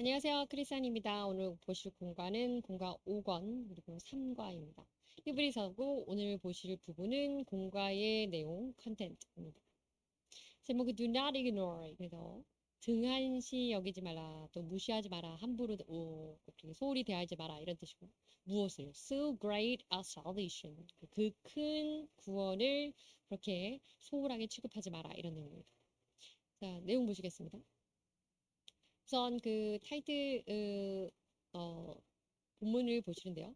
안녕하세요. 크리스안입니다. 오늘 보실 공과는 공과 5권 그리고 3과입니다. 히브리서고 오늘 보실 부분은 공과의 내용 컨텐츠입니다. 제목은 Do not ignore. 그래서 등한시 여기지 마라, 또 무시하지 마라, 함부로 소홀히 대하지 마라 이런 뜻이고 무엇을 so great a salvation 그 큰 구원을 그렇게 소홀하게 취급하지 마라 이런 내용입니다. 자, 내용 보시겠습니다. 우선 그 타이틀 본문을 보시는데요.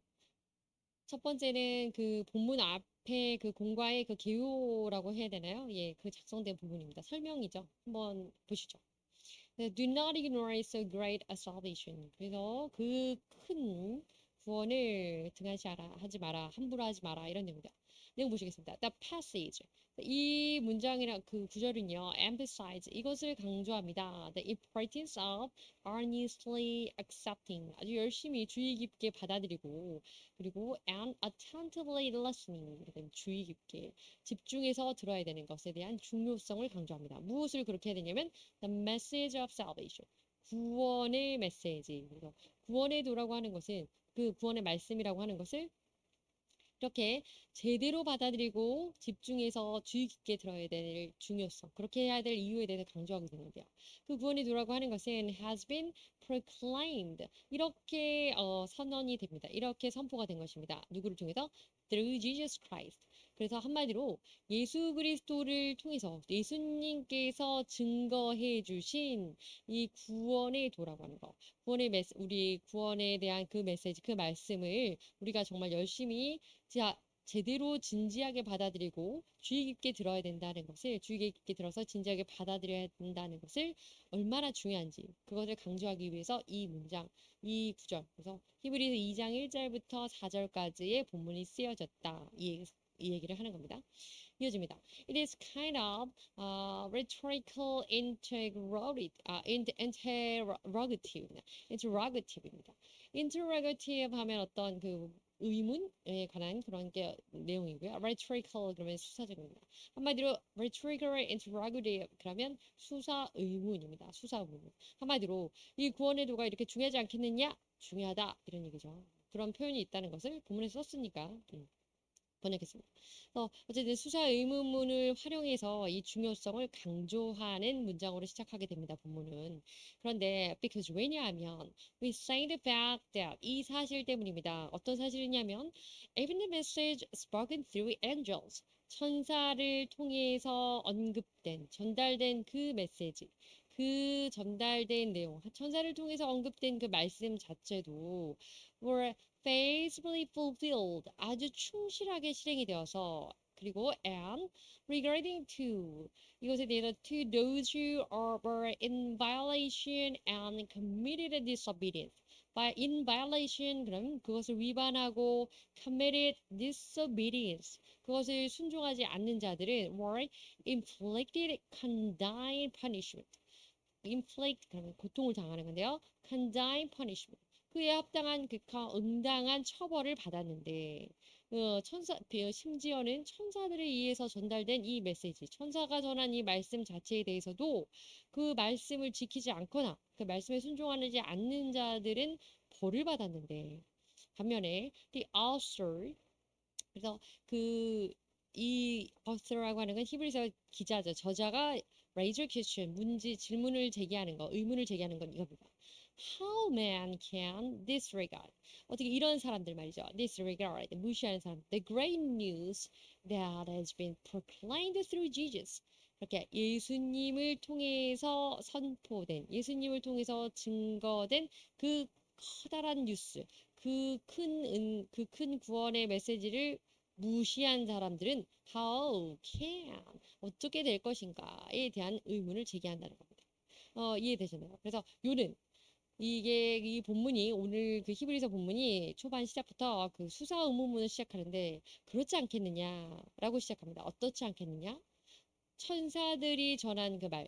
첫 번째는 그 본문 앞에 그 공과의 그 개요라고 해야 되나요? 예, 그 작성된 부분입니다. 설명이죠. 한번 보시죠. Do not ignore so great a salvation. 그래서 그 큰 구원을 등한시하지 마라, 함부로 하지 마라 이런 내용입니다. 내용 보시겠습니다. The passage. 이 문장이랑 그 구절은요, emphasize 이것을 강조합니다. The importance of earnestly accepting 아주 열심히 주의 깊게 받아들이고 그리고 and attentively listening 주의 깊게 집중해서 들어야 되는 것에 대한 중요성을 강조합니다. 무엇을 그렇게 해야 되냐면 the message of salvation. 구원의 메시지. 그래서 구원의 도라고 하는 것은 그 구원의 말씀이라고 하는 것을 이렇게 제대로 받아들이고 집중해서 주의 깊게 들어야 될 중요성, 그렇게 해야 될 이유에 대해서 강조하고 있는데요. 그 구원의 도라고 하는 것은 has been proclaimed. 이렇게 선언이 됩니다. 이렇게 선포가 된 것입니다. 누구를 통해서? Through Jesus Christ. 그래서 한마디로 예수 그리스도를 통해서 예수님께서 증거해 주신 이 구원의 도라고 하는 거. 우리 구원에 대한 그 메시지, 그 말씀을 우리가 정말 열심히 제대로 진지하게 받아들이고 주의 깊게 들어야 된다는 것을 주의 깊게 들어서 진지하게 받아들여야 된다는 것을 얼마나 중요한지 그것을 강조하기 위해서 이 문장, 이 구절 그래서 히브리서 2장 1절부터 4절까지의 본문이 쓰여졌다. 이 얘기를 하는 겁니다. 이어집니다. It is kind of rhetorical interrogative입니다. interrogative 하면 어떤 그 의문에 관한 그런 게 내용이고요. rhetorical 그러면 수사적입니다. 한마디로 rhetorical interrogative 그러면 수사 의문입니다. 수사 의문. 한마디로 이 구원의 도가 이렇게 중요하지 않겠느냐? 중요하다 이런 얘기죠. 그런 표현이 있다는 것을 본문에 썼으니까 번역했습니다. 어쨌든 수사 의문문을 활용해서 이 중요성을 강조하는 문장으로 시작하게 됩니다. 본문은. 그런데 because 왜냐하면 we say the fact that 이 사실 때문입니다. 어떤 사실이냐면 even the message spoken through angels 천사를 통해서 언급된 전달된 그 메시지 그 전달된 내용 천사를 통해서 언급된 그 말씀 자체도 were faithfully fulfilled 아주 충실하게 실행이 되어서 그리고 and regarding to 이것에 대해서 to those who were in violation and committed disobedience in violation 그럼 그것을 위반하고 committed disobedience 그것을 순종하지 않는 자들은 were inflicted condign punishment inflict 그러면 고통을 당하는 건데요. condign punishment 그에 합당한 응당한 처벌을 받았는데 심지어는 천사들에 의해서 전달된 이 메시지 천사가 전한 이 말씀 자체에 대해서도 그 말씀을 지키지 않거나 그 말씀에 순종하지 않는 자들은 벌을 받았는데 반면에 the author 그래서 이 author라고 하는 건 히브리서 기자죠. 저자가 raise a question, 질문을 제기하는 거, 의문을 제기하는 건 이겁니다. How man can disregard? 어떻게 이런 사람들 말이죠. disregard, 무시하는 사람. The great news that has been proclaimed through Jesus. 이렇게 예수님을 통해서 선포된, 예수님을 통해서 증거된 그 커다란 뉴스, 그 큰 구원의 메시지를 무시한 사람들은 how can 어떻게 될 것인가에 대한 의문을 제기한다는 겁니다. 이해되셨나요? 그래서 요는 이게 이 본문이 오늘 그 히브리서 본문이 초반 시작부터 그 수사 의문문을 시작하는데 그렇지 않겠느냐라고 시작합니다. 어떻지 않겠느냐? 천사들이 전한 그 말,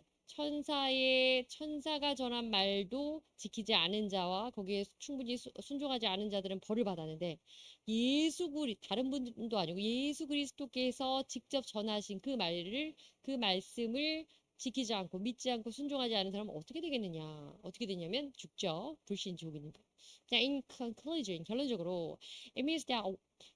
천사가 전한 말도 지키지 않은 자와 거기에 충분히 순종하지 않은 자들은 벌을 받았는데 다른 분도 아니고 예수 그리스도께서 직접 전하신 그 말씀을 지키지 않고 믿지 않고 순종하지 않은 사람은 어떻게 되겠느냐? 어떻게 되냐면 죽죠. 불신 지옥이니까. 자, in conclusion, 결론적으로 it means that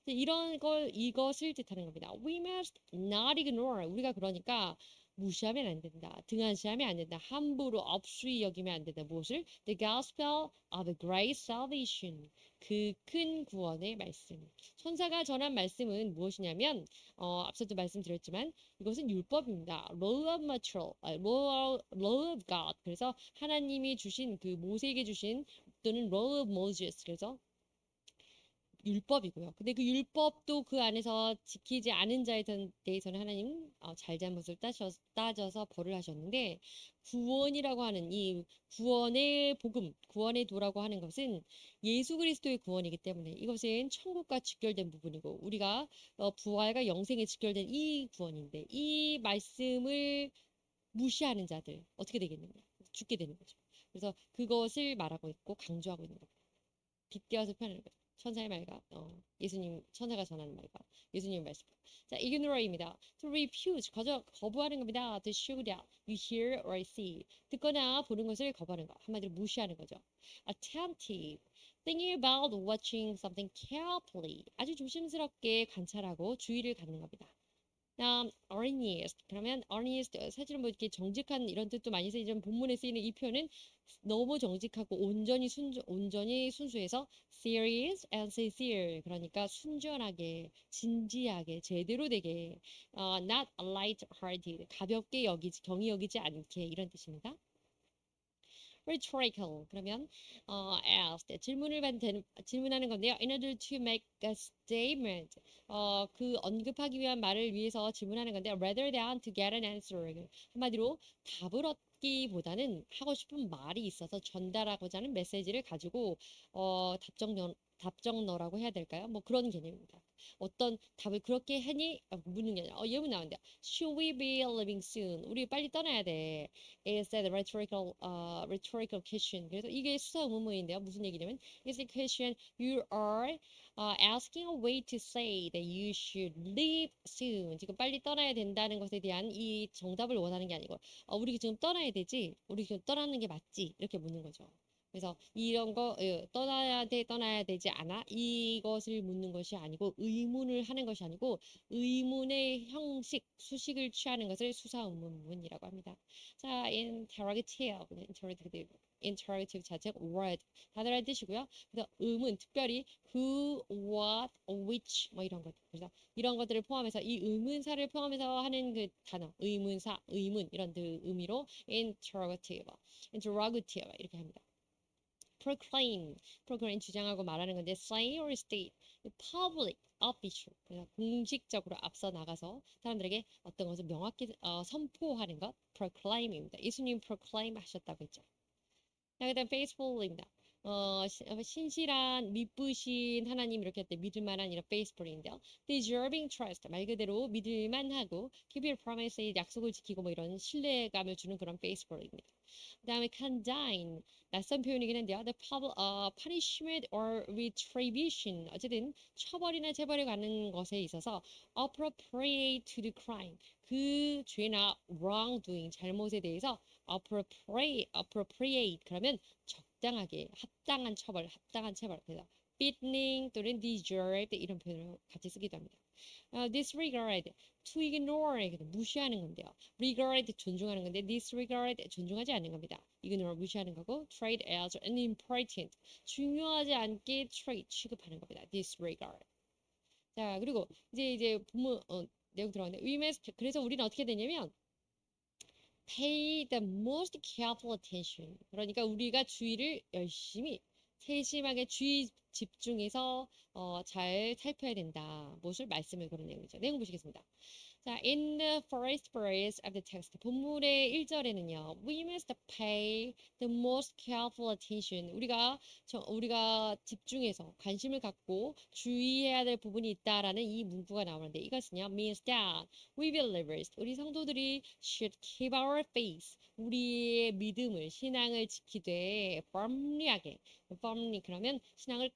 이런 걸 이것을 뜻하는 겁니다. We must not ignore. 우리가 그러니까 무시하면 안 된다. 등한시하면 안 된다. 함부로 업수히 여기면 안 된다. 무엇을? The gospel of the great salvation. 그 큰 구원의 말씀. 천사가 전한 말씀은 무엇이냐면 앞서도 말씀드렸지만 이것은 율법입니다. Law of natural, law of God. 그래서 하나님이 주신 그 모세에게 주신 또는 Law of Moses. 그래서 율법이고요. 근데 그 율법도 그 안에서 지키지 않은 자에 대해서는 하나님 잘잘못을 따져서 벌을 하셨는데 구원이라고 하는 이 구원의 복음, 구원의 도라고 하는 것은 예수 그리스도의 구원이기 때문에 이것은 천국과 직결된 부분이고 우리가 부활과 영생에 직결된 이 구원인데 이 말씀을 무시하는 자들 어떻게 되겠느냐? 죽게 되는 거죠. 그래서 그것을 말하고 있고 강조하고 있는 겁니다. 빗대어서 표현하는 거죠. 천사의 말과 예수님 천사가 전하는 말과 예수님의 말씀. 자, ignore입니다. To refuse 거부하는 겁니다. To shoot out, you hear or see. 듣거나 보는 것을 거부하는 거. 한마디로 무시하는 거죠. Attentive, thinking about watching something carefully. 아주 조심스럽게 관찰하고 주의를 갖는 겁니다. 다음 earnest 그러면 earnest 사실은 뭐 이렇게 정직한 이런 뜻도 많이 쓰이지만 본문에 쓰이는 이 표현은 너무 정직하고 온전히 순수해서 serious and sincere 그러니까 순전하게 진지하게 제대로 되게 not light-hearted 가볍게 여기지 경히 여기지 않게 이런 뜻입니다. rhetorical 그러면 asked 질문하는 건데요. In order to make a statement 그 언급하기 위한 말을 위해서 질문하는 건데 rather than to get an answer 한마디로 답을 얻기보다는 하고 싶은 말이 있어서 전달하고자 하는 메시지를 가지고 답정너라고 해야 될까요? 뭐 그런 개념입니다. 어떤 답을 그렇게 하니 묻는 게 아니라 예문 나오는데 Should we be leaving soon? 우리 빨리 떠나야 돼. Is that rhetorical question? 그래서 이게 수사 의문문인데요. 무슨 얘기냐면 Is the question you are asking a way to say that you should leave soon. 지금 빨리 떠나야 된다는 것에 대한 이 정답을 원하는 게 아니고 우리 지금 떠나야 되지? 우리 지금 떠나는 게 맞지? 이렇게 묻는 거죠. 그래서 이런 거 떠나야 되지 않아? 이것을 묻는 것이 아니고 의문을 하는 것이 아니고 의문의 형식, 수식을 취하는 것을 수사 의문문이라고 합니다. 자, interrogative 자책 word 단어란 뜻이고요. 그래서 의문 특별히 who, what, which 뭐 이런 것 그래서 이런 것들을 포함해서 이 의문사를 포함해서 하는 그 단어 의문사, 의문 이런 의미로 interrogative 이렇게 합니다. proclaim 주장하고 말하는 건데 say or state public official 그래서 공식적으로 앞서 나가서 사람들에게 어떤 것을 명확히 선포하는 것 proclaim입니다. 예수님 proclaim 하셨다고 했죠. 자, 그다음 faithful입니다. 신실한, 믿으신 하나님 이렇게 할 때 믿을만한 이런 faithful인데요. deserving trust 말 그대로 믿을만하고 keep your promise 약속을 지키고 뭐 이런 신뢰감을 주는 그런 faithful입니다. 그다음에 condign 낯선 표현이긴 한데요. The punishment or retribution 어쨌든 처벌이나 재벌에 관한 것에 있어서 appropriate to the crime 그 죄나 wrongdoing 잘못에 대해서 appropriate 그러면 적당하게 합당한 처벌 그래서 fitting 또는 deserved 이런 표현을 같이 쓰기도 합니다. disregard to ignore 무시하는 건데요. regard 존중하는 건데 disregard 존중하지 않는 겁니다. ignore 무시하는 거고 treat as unimportant 중요하지 않게 treat 취급하는 겁니다. disregard. 자 그리고 이제 본문 내용 들어가는데 we must 그래서 우리는 어떻게 되냐면 pay the most careful attention. 그러니까 우리가 주의를 열심히 세심하게 주의 집중해서 잘 살펴야 된다. 무엇을 말씀을 그런 내용이죠. 내용 보시겠습니다. 자, in the first verse of the text, 본문의 1절에는요, we must pay the most careful attention. 우리가 집중해서 관심을 갖고 주의해야 될 부분이 있다라는 이 문구가 나오는데 이것은요, means that we believers, 우리 성도들이 should keep our faith, 우리의 믿음을, 신앙을 지키되 firmly 그러면 신앙을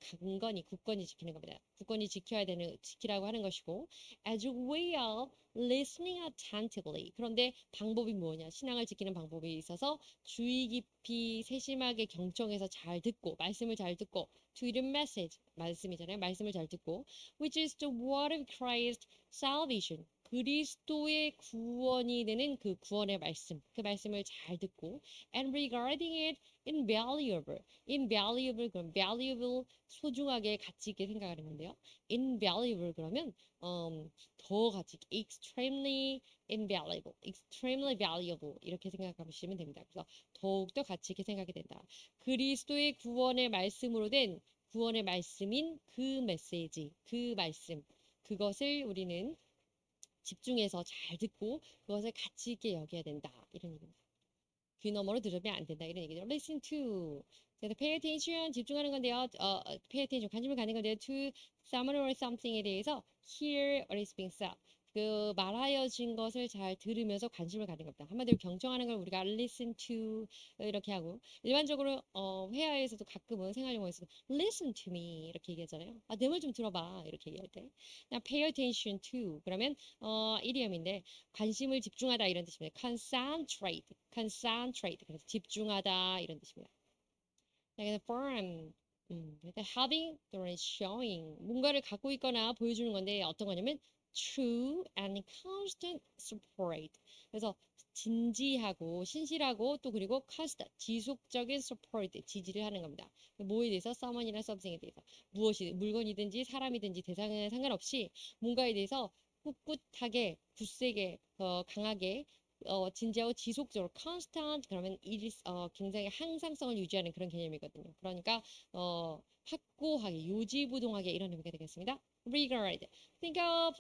굳건히 지키는 겁니다. 굳건히 지키라고 하는 것이고, as a way of listening attentively. 그런데 방법이 뭐냐? 신앙을 지키는 방법이 있어서 주의 깊이 세심하게 경청해서 잘 듣고, 말씀을 잘 듣고, to the message, 말씀이잖아요. 말씀을 잘 듣고, which is the word of Christ salvation. 그리스도의 구원이 되는 그 구원의 말씀, 그 말씀을 잘 듣고, and regarding it invaluable, invaluable 그럼 valuable 소중하게 가치 있게 생각하는 건데요. invaluable 그러면 더 가치 있게 extremely invaluable, extremely valuable 이렇게 생각하시면 됩니다. 그래서 더욱더 가치 있게 생각이 된다. 그리스도의 구원의 말씀으로 된 구원의 말씀인 그 메시지, 그 말씀, 그것을 우리는 집중해서 잘 듣고 그것을 가치 있게 여겨야 된다. 이런 얘기입니다. 귀 너머로 들으면 안 된다. 이런 얘기죠. Listen to. 그래서 pay attention, 집중하는 건데요. pay attention, 관심을 갖는 건데요. To someone or something에 대해서 hear what is being said. 그 말하여진 것을 잘 들으면서 관심을 갖는 겁니다. 한마디로 경청하는 걸 우리가 listen to 이렇게 하고 일반적으로 회화에서도 가끔은 생활용어에서도 listen to me 이렇게 얘기하잖아요. 아, 내 말 좀 들어봐 이렇게 얘기할 때. 그냥 pay attention to 그러면 이디엄인데 관심을 집중하다 이런 뜻입니다. concentrate, concentrate. 그래서 집중하다 이런 뜻입니다. 그래서 firm, 그러니까 having 또는 showing 뭔가를 갖고 있거나 보여주는 건데 어떤 거냐면 true and constant support. 그래서 진지하고 신실하고 또 그리고 constant 지속적인 support 지지를 하는 겁니다. 뭐에 대해서 someone이나 something에 대해서 무엇이 물건이든지 사람이든지 대상에 상관없이 뭔가에 대해서 꿋꿋하게 굳세게 강하게 진지하고 지속적으로 constant 그러면 굉장히 항상성을 유지하는 그런 개념이거든요. 그러니까 확고하게 요지부동하게 이런 의미가 되겠습니다. regard think of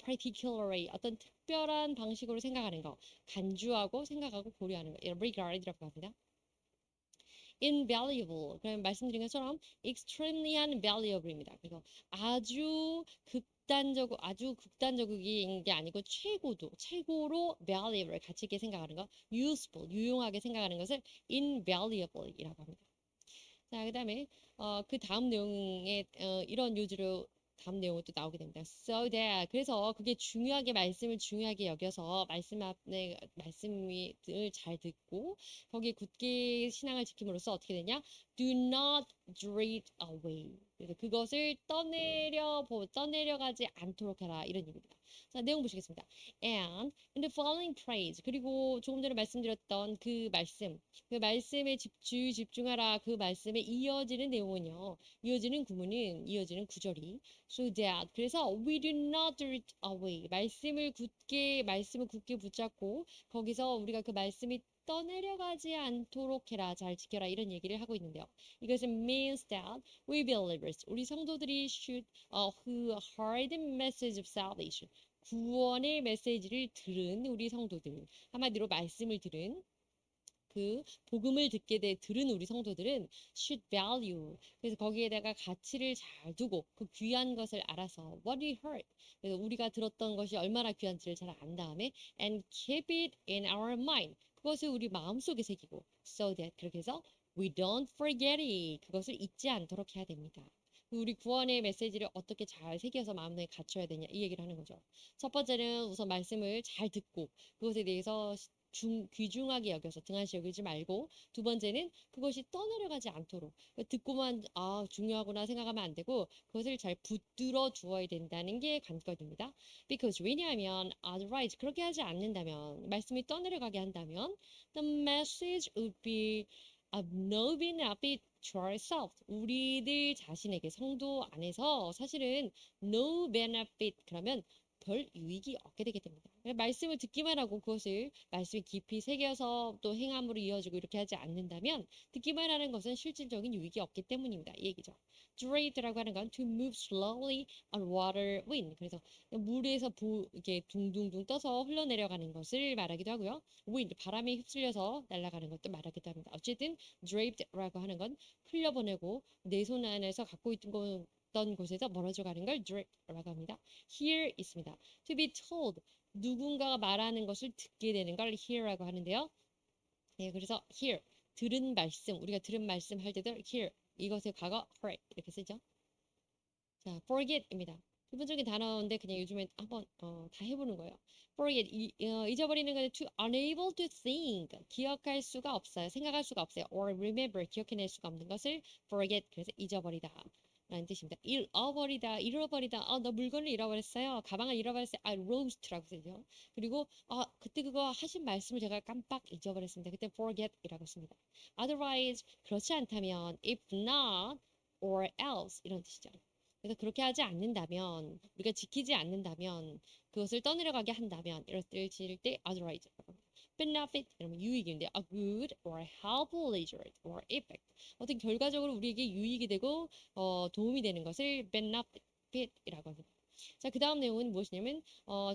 particularly 어떤 특별한 방식으로 생각하는 거 간주하고 생각하고 고려하는 거 regard이라고 합니다. invaluable 그러면 말씀드린 것처럼 extremely valuable입니다. 그래서 아주 극단적인 게 아니고 최고로 valuable 가치 있게 생각하는 거 useful 유용하게 생각하는 것을 invaluable이라고 합니다. 자, 그다음에 그 다음 내용에 이런 요지로 다음 내용은 또 나오게 됩니다. So that 그래서 그게 말씀을 중요하게 여겨서 말씀을 잘 듣고 거기에 굳게 신앙을 지킴으로써 어떻게 되냐? Do not drift away. 그래서 그것을 떠내려가지 않도록 해라 이런 얘기입니다. 자, 내용 보시겠습니다. And in the following praise 그리고 조금 전에 말씀드렸던 그 말씀에 집중하라 그 말씀에 이어지는 내용은요. 이어지는 구절이 so that 그래서 we do not drift away 말씀을 굳게 붙잡고 거기서 우리가 그 말씀이 떠내려가지 않도록 해라 잘 지켜라 이런 얘기를 하고 있는데요. 이것은 means that we believers 우리 성도들이 who heard the message of salvation 구원의 메시지를 들은 우리 성도들 한마디로 말씀을 들은 그 복음을 들은 우리 성도들은 should value 그래서 거기에다가 가치를 잘 두고 그 귀한 것을 알아서 what we heard 그래서 우리가 들었던 것이 얼마나 귀한지를 잘 안 다음에 and keep it in our mind 그것을 우리 마음속에 새기고 so that 그렇게 해서 we don't forget it 그것을 잊지 않도록 해야 됩니다. 우리 구원의 메시지를 어떻게 잘 새겨서 마음에 갖춰야 되냐 이 얘기를 하는 거죠. 첫 번째는 우선 말씀을 잘 듣고 그것에 대해서 귀중하게 여겨서 등한시 여기지 말고 두 번째는 그것이 떠내려가지 않도록 듣고만 중요하구나 생각하면 안 되고 그것을 잘 붙들어 주어야 된다는 게 관건입니다. Because 왜냐하면 otherwise 그렇게 하지 않는다면 말씀이 떠내려가게 한다면 the message would be of no benefit to ourselves. 우리들 자신에게 성도 안에서 사실은 no benefit 그러면 별 유익이 없게 되게 됩니다. 말씀을 듣기만 하고 그것을 말씀에 깊이 새겨서 또 행함으로 이어지고 이렇게 하지 않는다면 듣기만 하는 것은 실질적인 유익이 없기 때문입니다. 이 얘기죠. Drade라고 하는 건 to move slowly on water wind. 그래서 물에서 이렇게 둥둥둥 떠서 흘러내려가는 것을 말하기도 하고요. wind 바람에 휩쓸려서 날아가는 것도 말하기도 합니다. 어쨌든 drape라고 하는 건 흘려보내고 내 손 안에서 갖고 있던 어떤 곳에서 멀어져 가는 걸 drape라고 합니다. Here 있습니다. To be told 누군가가 말하는 것을 듣게 되는 걸 hear라고 하는데요. 네, 그래서 hear 우리가 들은 말씀 할 때도 hear 이것의 과거 heard 이렇게 쓰죠. 자, forget입니다. 기본적인 단어인데 그냥 요즘에 한번 다 해보는 거예요. forget 잊어버리는 거는 to unable to think 기억할 수가 없어요. 생각할 수가 없어요. or remember 기억해낼 수가 없는 것을 forget 그래서 잊어버리다. 라는 뜻입니다. 잃어버리다. 나 물건을 잃어버렸어요. 가방을 잃어버렸어요. lost라고 쓰죠. 그리고 그때 그거 하신 말씀을 제가 깜빡 잊어버렸습니다. 그때 forget이라고 씁니다. Otherwise 그렇지 않다면 if not or else 이런 뜻이죠. 그래서 그렇게 하지 않는다면, 우리가 지키지 않는다면, 그것을 떠내려가게 한다면, 이럴 때 지을 때 otherwise. benefit, 이러면 유익인데, a good or helpful result or effect. 어떤 결과적으로 우리에게 유익이 되고, 도움이 되는 것을 benefit이라고 합니다. 자, 그 다음 내용은 무엇이냐면,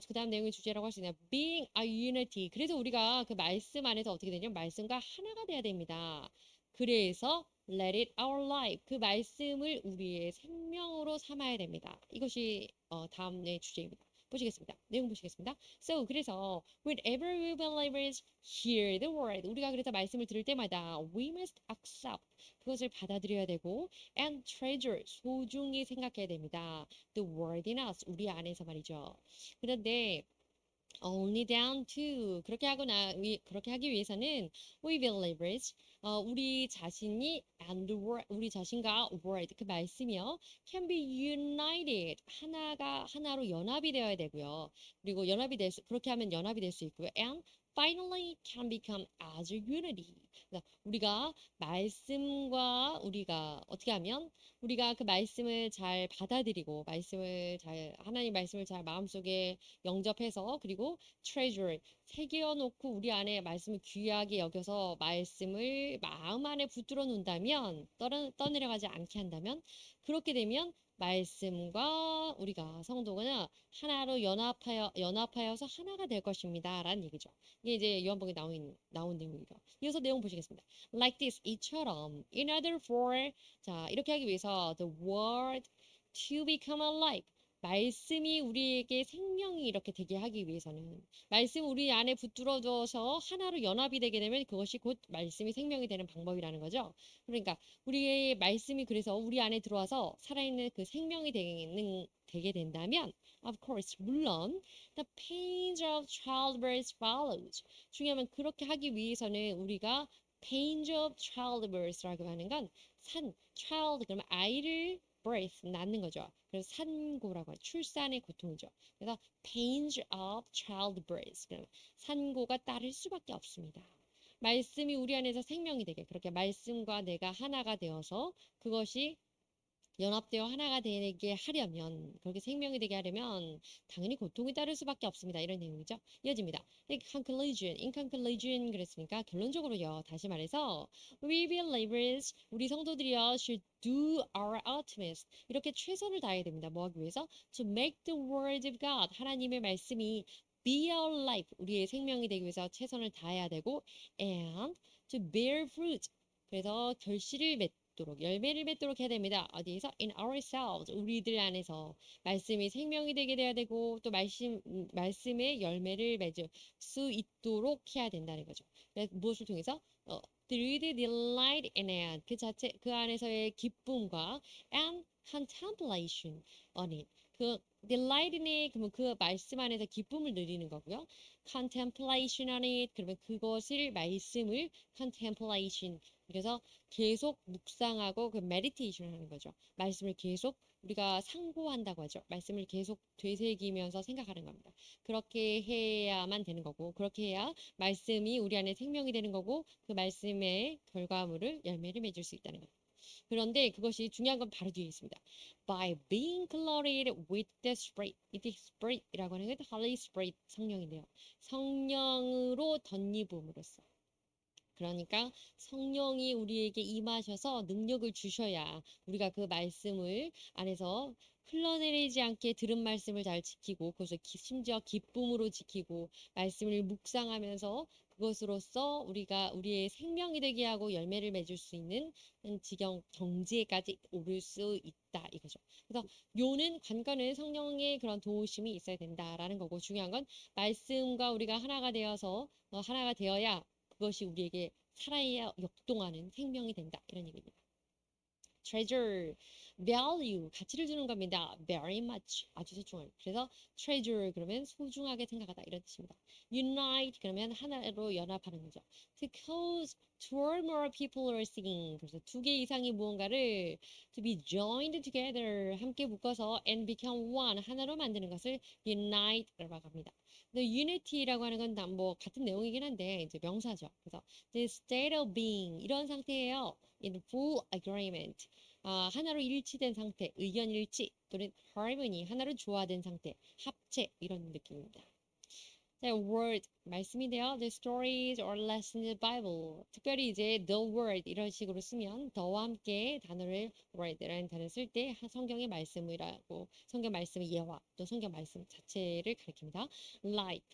그 다음 내용의 주제라고 할 수 있나요? being a unity. 그래서 우리가 그 말씀 안에서 어떻게 되냐면, 말씀과 하나가 돼야 됩니다. 그래서 let it our life. 그 말씀을 우리의 생명으로 삼아야 됩니다. 이것이 다음의 주제입니다. 보시겠습니다. 내용 보시겠습니다. So, 그래서 whenever we believers hear the word, 우리가 그래서 말씀을 들을 때마다 we must accept, 그것을 받아들여야 되고 and treasure, 소중히 생각해야 됩니다. The word in us, 우리 안에서 말이죠. 그런데 only down to 그렇게 하기 위해서는 we believers 우리 자신이 and the word 우리 자신과 word 그 말씀이요 can be united 하나로 연합이 되어야 되고요. 그리고 그렇게 하면 연합이 될 수 있고요. and finally can become as a unity. 그러니까 우리가 말씀과 우리가 어떻게 하면 우리가 그 말씀을 잘 받아들이고 하나님 말씀을 잘 마음속에 영접해서 그리고 treasure 새겨놓고 우리 안에 말씀을 귀하게 여겨서 말씀을 마음 안에 붙들어 놓는다면 떠내려가지 않게 한다면 그렇게 되면 말씀과 우리가 성도가 하나로 연합하여서 하나가 될 것입니다. 라는 얘기죠. 이게 이제 요한복음에 나온 내용이죠. 이어서 내용 보시겠습니다. Like this, 이처럼, in order for, 자, 이렇게 하기 위해서, the word to become alive. 말씀이 우리에게 생명이 이렇게 되게 하기 위해서는 말씀 우리 안에 붙들어져서 하나로 연합이 되게 되면 그것이 곧 말씀이 생명이 되는 방법이라는 거죠. 그러니까 우리의 말씀이 그래서 우리 안에 들어와서 살아있는 그 생명이 되게 된다면 of course 물론 the pains of childbirth follows. 중요하면 그렇게 하기 위해서는 우리가 pains of childbirth라고 하는 건 child 그러면 아이를 birth 낳는 거죠. 그래서 산고라고 하죠. 출산의 고통이죠. 그래서 pains of childbirth. 그러면 산고가 따를 수밖에 없습니다. 말씀이 우리 안에서 생명이 되게 그렇게 말씀과 내가 하나가 되어서 그것이 연합되어 하나가 되게 하려면 그렇게 생명이 되게 하려면 당연히 고통이 따를 수밖에 없습니다. 이런 내용이죠. 이어집니다. in conclusion 그랬으니까 결론적으로요. 다시 말해서 we believers 우리 성도들이요 should do our utmost 이렇게 최선을 다해야 됩니다. 뭐 하기 위해서 to make the word of God 하나님의 말씀이 be our life 우리의 생명이 되기 위해서 최선을 다해야 되고 and to bear fruit 그래서 결실을 맺도록 열매를 맺도록 해야 됩니다. 어디에서? In ourselves 우리들 안에서 말씀이 생명이 되게 돼야 되고 또 말씀의 열매를 맺을 수 있도록 해야 된다는 거죠. 무엇을 통해서? through the delight in it 그 안에서의 기쁨과 and contemplation on it 그 delight in it 그러면 그 말씀 안에서 기쁨을 누리는 거고요. contemplation on it 그러면 그것을 말씀을 contemplation 그래서 계속 묵상하고 그 메디테이션 하는 거죠. 말씀을 계속 우리가 상고한다고 하죠. 말씀을 계속 되새기면서 생각하는 겁니다. 그렇게 해야만 되는 거고 그렇게 해야 말씀이 우리 안에 생명이 되는 거고 그 말씀의 결과물을 열매를 맺을 수 있다는 겁니다. 그런데 그것이 중요한 건 바로 뒤에 있습니다. By being clothed with the Spirit. 이 Spirit이라고 하는 건 Holy Spirit 성령인데요. 성령으로 덧입음으로써. 그러니까 성령이 우리에게 임하셔서 능력을 주셔야 우리가 그 말씀을 안에서 흘러내리지 않게 들은 말씀을 잘 지키고 그것을 심지어 기쁨으로 지키고 말씀을 묵상하면서 그것으로써 우리가 우리의 생명이 되게 하고 열매를 맺을 수 있는 정지에까지 오를 수 있다 이거죠. 그래서 관건은 성령의 그런 도우심이 있어야 된다라는 거고 중요한 건 말씀과 우리가 하나가 되어서 하나가 되어야 그것이 우리에게 살아야 역동하는 생명이 된다. 이런 얘기입니다. treasure, value, 가치를 주는 겁니다. very much, 아주 소중한. 그래서 treasure 그러면 소중하게 생각하다 이런 뜻입니다. unite 그러면 하나로 연합하는 거죠. to cause two or more people are singing. 그래서 두 개 이상이 무언가를 to be joined together 함께 묶어서 and become one 하나로 만드는 것을 unite라고 합니다. 근데 unity라고 하는 건 뭐 같은 내용이긴 한데 이제 명사죠. 그래서 the state of being 이런 상태예요. in full agreement. 하나로 일치된 상태, 의견 일치 또는 harmony 하나로 조화된 상태, 합체 이런 느낌입니다. 자, word 말씀인데요. The stories or lessons in the Bible. 특별히 이제 the word 이런 식으로 쓰면 더와 함께 단어를 word라는 단어를 쓸 때 성경의 말씀이라고 성경 말씀의 예화 또 성경 말씀 자체를 가리킵니다. Life.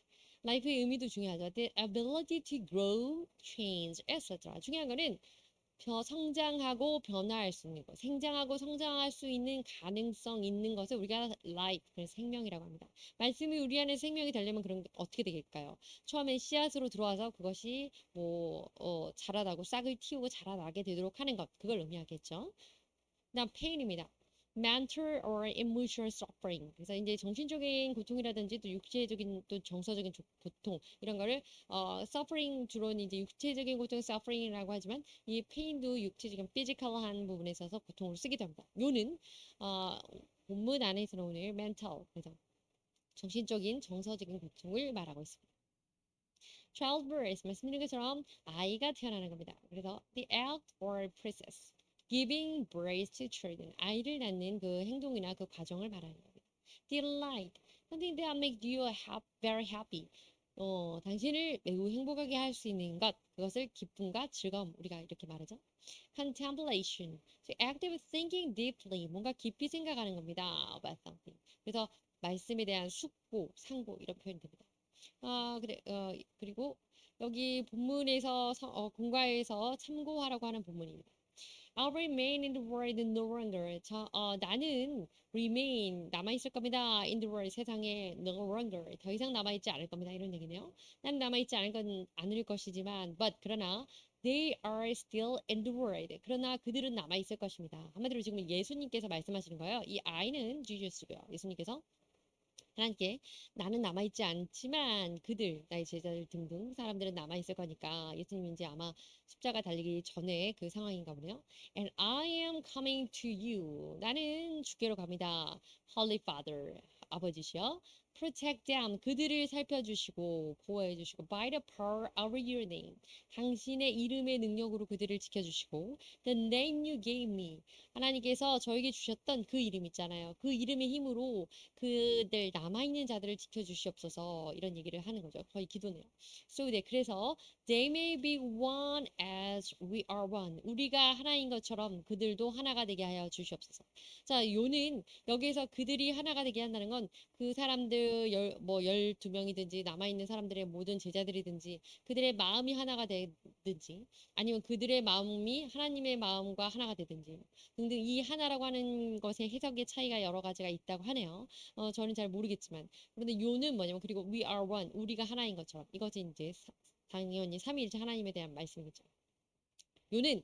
life의 의미도 중요하죠. The ability to grow, change, etc. 중요한 거는 성장하고 변화할 수 있는 것, 생장하고 성장할 수 있는 가능성 있는 것을 우리가 life, 그래서 생명이라고 합니다. 말씀이 우리 안에 생명이 되려면 그런 게 어떻게 되겠까요? 처음엔 씨앗으로 들어와서 그것이 자라나고 싹을 틔우고 자라나게 되도록 하는 것, 그걸 의미하겠죠. 그다음 pain입니다. mental or emotional suffering. 그래서 이제 정신적인 고통이라든지 또 육체적인 또 정서적인 고통 이런 거를 suffering 주로는 이제 육체적인 고통 suffering이라고 하지만 이 pain도 육체적인 physical한 부분에 있어서 고통으로 쓰기도 합니다. 요는 본문 안에서는 오늘 mental 그래서 정신적인 정서적인 고통을 말하고 있습니다. childbirth 말씀드린 것처럼 아이가 태어나는 겁니다. 그래서 the act or process giving birth to children 아이를 낳는 그 행동이나 그 과정을 말하는 겁니다. delight something that makes you very happy 당신을 매우 행복하게 할 수 있는 것 그것을 기쁨과 즐거움 우리가 이렇게 말하죠. contemplation so active thinking deeply 뭔가 깊이 생각하는 겁니다. about something 그래서 말씀에 대한 숙고, 상고 이런 표현이 됩니다. 그리고 여기 본문에서 공과에서 참고하라고 하는 본문입니다. I'll remain in the world no longer. 나는 remain 남아있을 겁니다. in the world 세상에 no longer 더 이상 남아있지 않을 겁니다. 이런 얘기네요. 난 남아있지 않을 것이지만 but 그러나 they are still in the world. 그러나 그들은 남아있을 것입니다. 한마디로 지금 예수님께서 말씀하시는 거예요. 이 I는 Jesus고요. 예수님께서 하나님께 나는 남아있지 않지만 그들, 나의 제자들 등등 사람들은 남아있을 거니까 예수님이 이제 아마 십자가 달리기 전에 그 상황인가 보네요. And I am coming to you. 나는 주께로 갑니다. Holy Father, 아버지시여. Protect them. 그들을 살펴주시고 보호해주시고 by the power of your name. 당신의 이름의 능력으로 그들을 지켜주시고 the name you gave me. 하나님께서 저에게 주셨던 그 이름 있잖아요. 그 이름의 힘으로 그들 남아있는 자들을 지켜주시옵소서 이런 얘기를 하는 거죠. 거의 기도네요. So that 그래서 they may be one as we are one. 우리가 하나인 것처럼 그들도 하나가 되게 하여 주시옵소서. 자, 요는 여기에서 그들이 하나가 되게 한다는 건 그 사람들 12명이든지 남아있는 사람들의 모든 제자들이든지 그들의 마음이 하나가 되든지 아니면 그들의 마음이 하나님의 마음과 하나가 되든지 등등 이 하나라고 하는 것의 해석의 차이가 여러 가지가 있다고 하네요. 저는 잘 모르겠지만 그런데 요는 뭐냐면 그리고 we are one 우리가 하나인 것처럼 이것이 이제 당연히 삼위일체 하나님에 대한 말씀이죠. 요는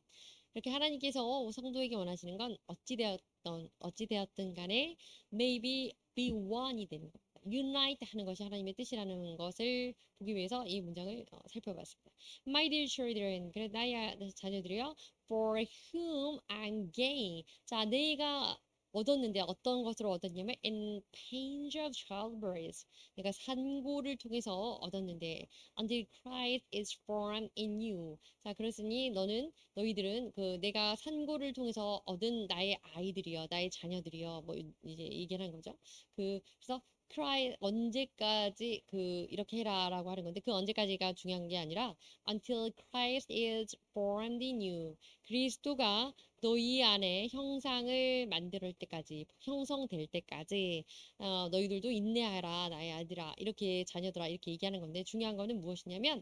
이렇게 하나님께서 성도에게 원하시는 건 어찌되었든 간에 maybe be one이 되는 겁니다. unite 하는 것이 하나님의 뜻이라는 것을 보기 위해서 이 문장을 살펴봤습니다. My dear children, 그래 나의 자녀들이요, for whom I'm gain. 자, 내가 얻었는데 어떤 것으로 얻었냐면 in pains of childbirth. 내가 산고를 통해서 얻었는데 until Christ is formed in you. 자, 그랬으니 너희들은 그 내가 산고를 통해서 얻은 나의 아이들이여, 나의 자녀들이여, 뭐 이제 얘기를 하는 거죠. 그래서 언제까지 이렇게 해라라고 하는 건데 그 언제까지가 중요한 게 아니라 until Christ is formed in you. 그리스도가 너희 안에 형상을 만들 때까지 형성될 때까지 너희들도 인내하라 나의 아들아 이렇게 자녀들아 이렇게 얘기하는 건데 중요한 거는 무엇이냐면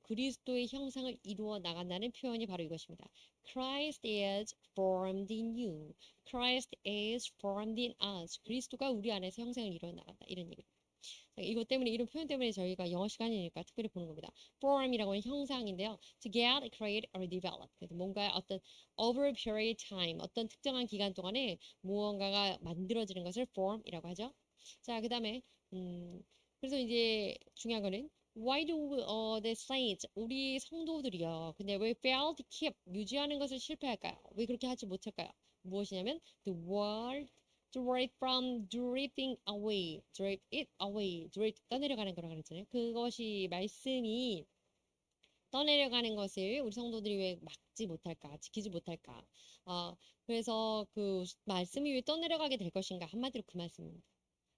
그리스도의 형상을 이루어 나간다는 표현이 바로 이것입니다. Christ is formed in you. Christ is formed in us. 그리스도가 우리 안에서 형상을 이루어 나간다. 이런 얘기입니다. 이것 때문에, 이런 표현 때문에 저희가 영어 시간이니까 특별히 보는 겁니다. form이라고 하는 형상인데요. to get, create, or develop. 그래서 뭔가 어떤 over a period of time, 어떤 특정한 기간 동안에 무언가가 만들어지는 것을 form이라고 하죠. 자, 그 다음에, 그래서 이제 중요한 거는 why do the saints, 우리 성도들이요. 근데 왜 fail to keep, 유지하는 것을 실패할까요? 왜 그렇게 하지 못할까요? 무엇이냐면 the world drift from drifting away, drift it away, drift 떠내려가는 거라고 그랬잖아요. 그것이 말씀이 떠내려가는 것을 우리 성도들이 왜 막지 못할까, 지키지 못할까. 어, 그래서 그 말씀이 왜 떠내려가게 될 것인가, 한마디로 그 말씀입니다.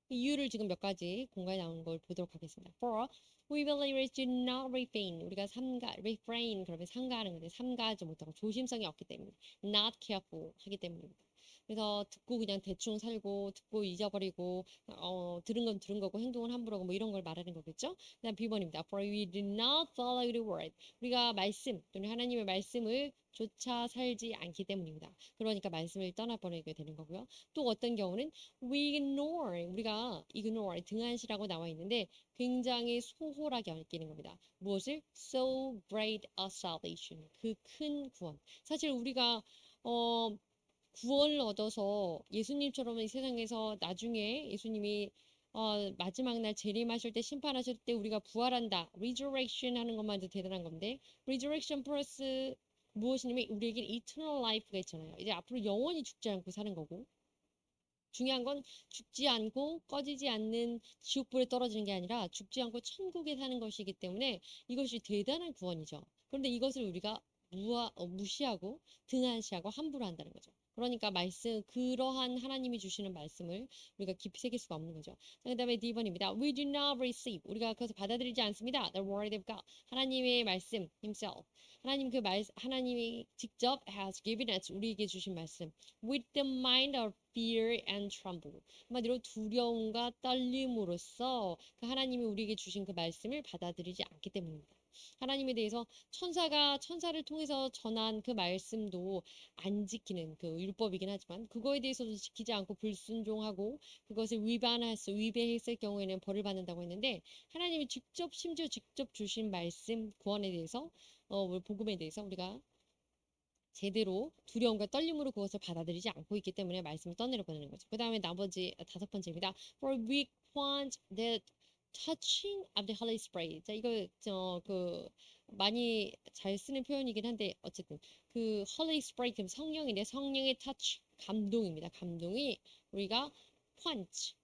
그 이유를 지금 몇 가지 공간에 나온 걸 보도록 하겠습니다. For we believers do not refrain. 우리가 refrain 그러면 삼가하는 건데 삼가하지 못하고 조심성이 없기 때문에 not careful 하기 때문입니다. 그래서 듣고 그냥 대충 살고 듣고 잊어버리고 들은 건 들은 거고 행동은 함부로 하고 뭐 이런 걸 말하는 거겠죠. 그다음 B번입니다. For we do not follow the word. 우리가 말씀 또는 하나님의 말씀을 조차 살지 않기 때문입니다. 그러니까 말씀을 떠나버리게 되는 거고요. 또 어떤 경우는 we ignore, 우리가 ignore, 등한시라고 나와 있는데 굉장히 소홀하게 여기는 겁니다. 무엇을? So great a salvation, 그 큰 구원. 사실 우리가 구원을 얻어서 예수님처럼 이 세상에서 나중에 예수님이 마지막 날 재림하실 때 심판하실 때 우리가 부활한다. resurrection 하는 것만도 대단한 건데 resurrection 플러스 무엇이냐면 우리에게 eternal life가 있잖아요. 이제 앞으로 영원히 죽지 않고 사는 거고 중요한 건 죽지 않고 꺼지지 않는 지옥불에 떨어지는 게 아니라 죽지 않고 천국에 사는 것이기 때문에 이것이 대단한 구원이죠. 그런데 이것을 우리가 무시하고 등한시하고 함부로 한다는 거죠. 그러니까 그러한 하나님이 주시는 말씀을 우리가 깊이 새길 수가 없는 거죠. 자, 그다음에 D번입니다. We do not receive. 우리가 그것을 받아들이지 않습니다. The word of God. 하나님의 말씀, himself. 하나님이 직접 has given us, 우리에게 주신 말씀. With the mind of fear and tremble. 한마디로 두려움과 떨림으로써 그 하나님이 우리에게 주신 그 말씀을 받아들이지 않기 때문입니다. 하나님에 대해서 천사를 통해서 전한 그 말씀도 안 지키는 그 율법이긴 하지만 그거에 대해서도 지키지 않고 불순종하고 그것을 위배했을 경우에는 벌을 받는다고 했는데 하나님이 심지어 직접 주신 말씀 구원에 대해서 복음에 대해서 우리가 제대로 두려움과 떨림으로 그것을 받아들이지 않고 있기 때문에 말씀을 떠내려 보내는 거죠. 그 다음에 나머지 다섯 번째입니다. For we want the touching of the Holy Spirit. 자, 이거 많이 잘 쓰는 표현이긴 한데 어쨌든 그 Holy Spirit 성령인데 성령의 touch 감동입니다. 감동이 우리가 quench,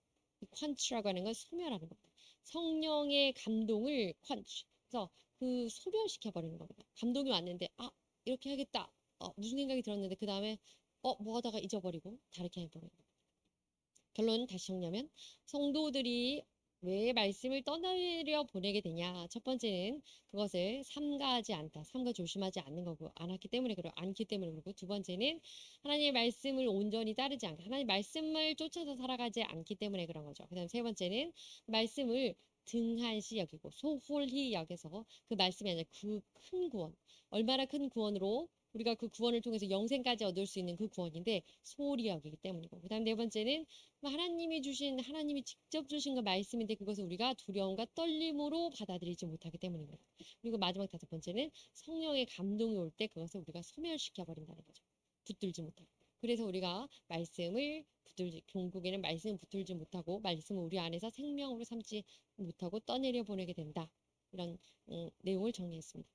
quench라고 하는 건 소멸하는 겁니다. 성령의 감동을 quench. 그래서 그 소멸시켜 버리는 겁니다. 감동이 왔는데 이렇게 하겠다. 무슨 생각이 들었는데 그 다음에 뭐 하다가 잊어버리고 다르게 해버려요. 결론 다시 정리하면 성도들이 왜 말씀을 떠나려 보내게 되냐? 첫 번째는 그것을 삼가하지 않다. 삼가 조심하지 않는 거고 않기 때문에 그렇고 두 번째는 하나님의 말씀을 온전히 따르지 않고 하나님의 말씀을 쫓아서 살아가지 않기 때문에 그런 거죠. 그다음 세 번째는 말씀을 등한시 여기고 소홀히 여겨서 그 말씀이 아니라 그 큰 구원, 얼마나 큰 구원으로 우리가 그 구원을 통해서 영생까지 얻을 수 있는 그 구원인데 소홀히 여기기 때문이고 그다음 네 번째는 하나님이 직접 주신 그 말씀인데 그것을 우리가 두려움과 떨림으로 받아들이지 못하기 때문입니다. 그리고 마지막 다섯 번째는 성령의 감동이 올 때 그것을 우리가 소멸시켜 버린다는 거죠. 붙들지 못하고. 그래서 우리가 결국에는 말씀을 붙들지 못하고 말씀을 우리 안에서 생명으로 삼지 못하고 떠내려 보내게 된다. 이런 내용을 정리했습니다.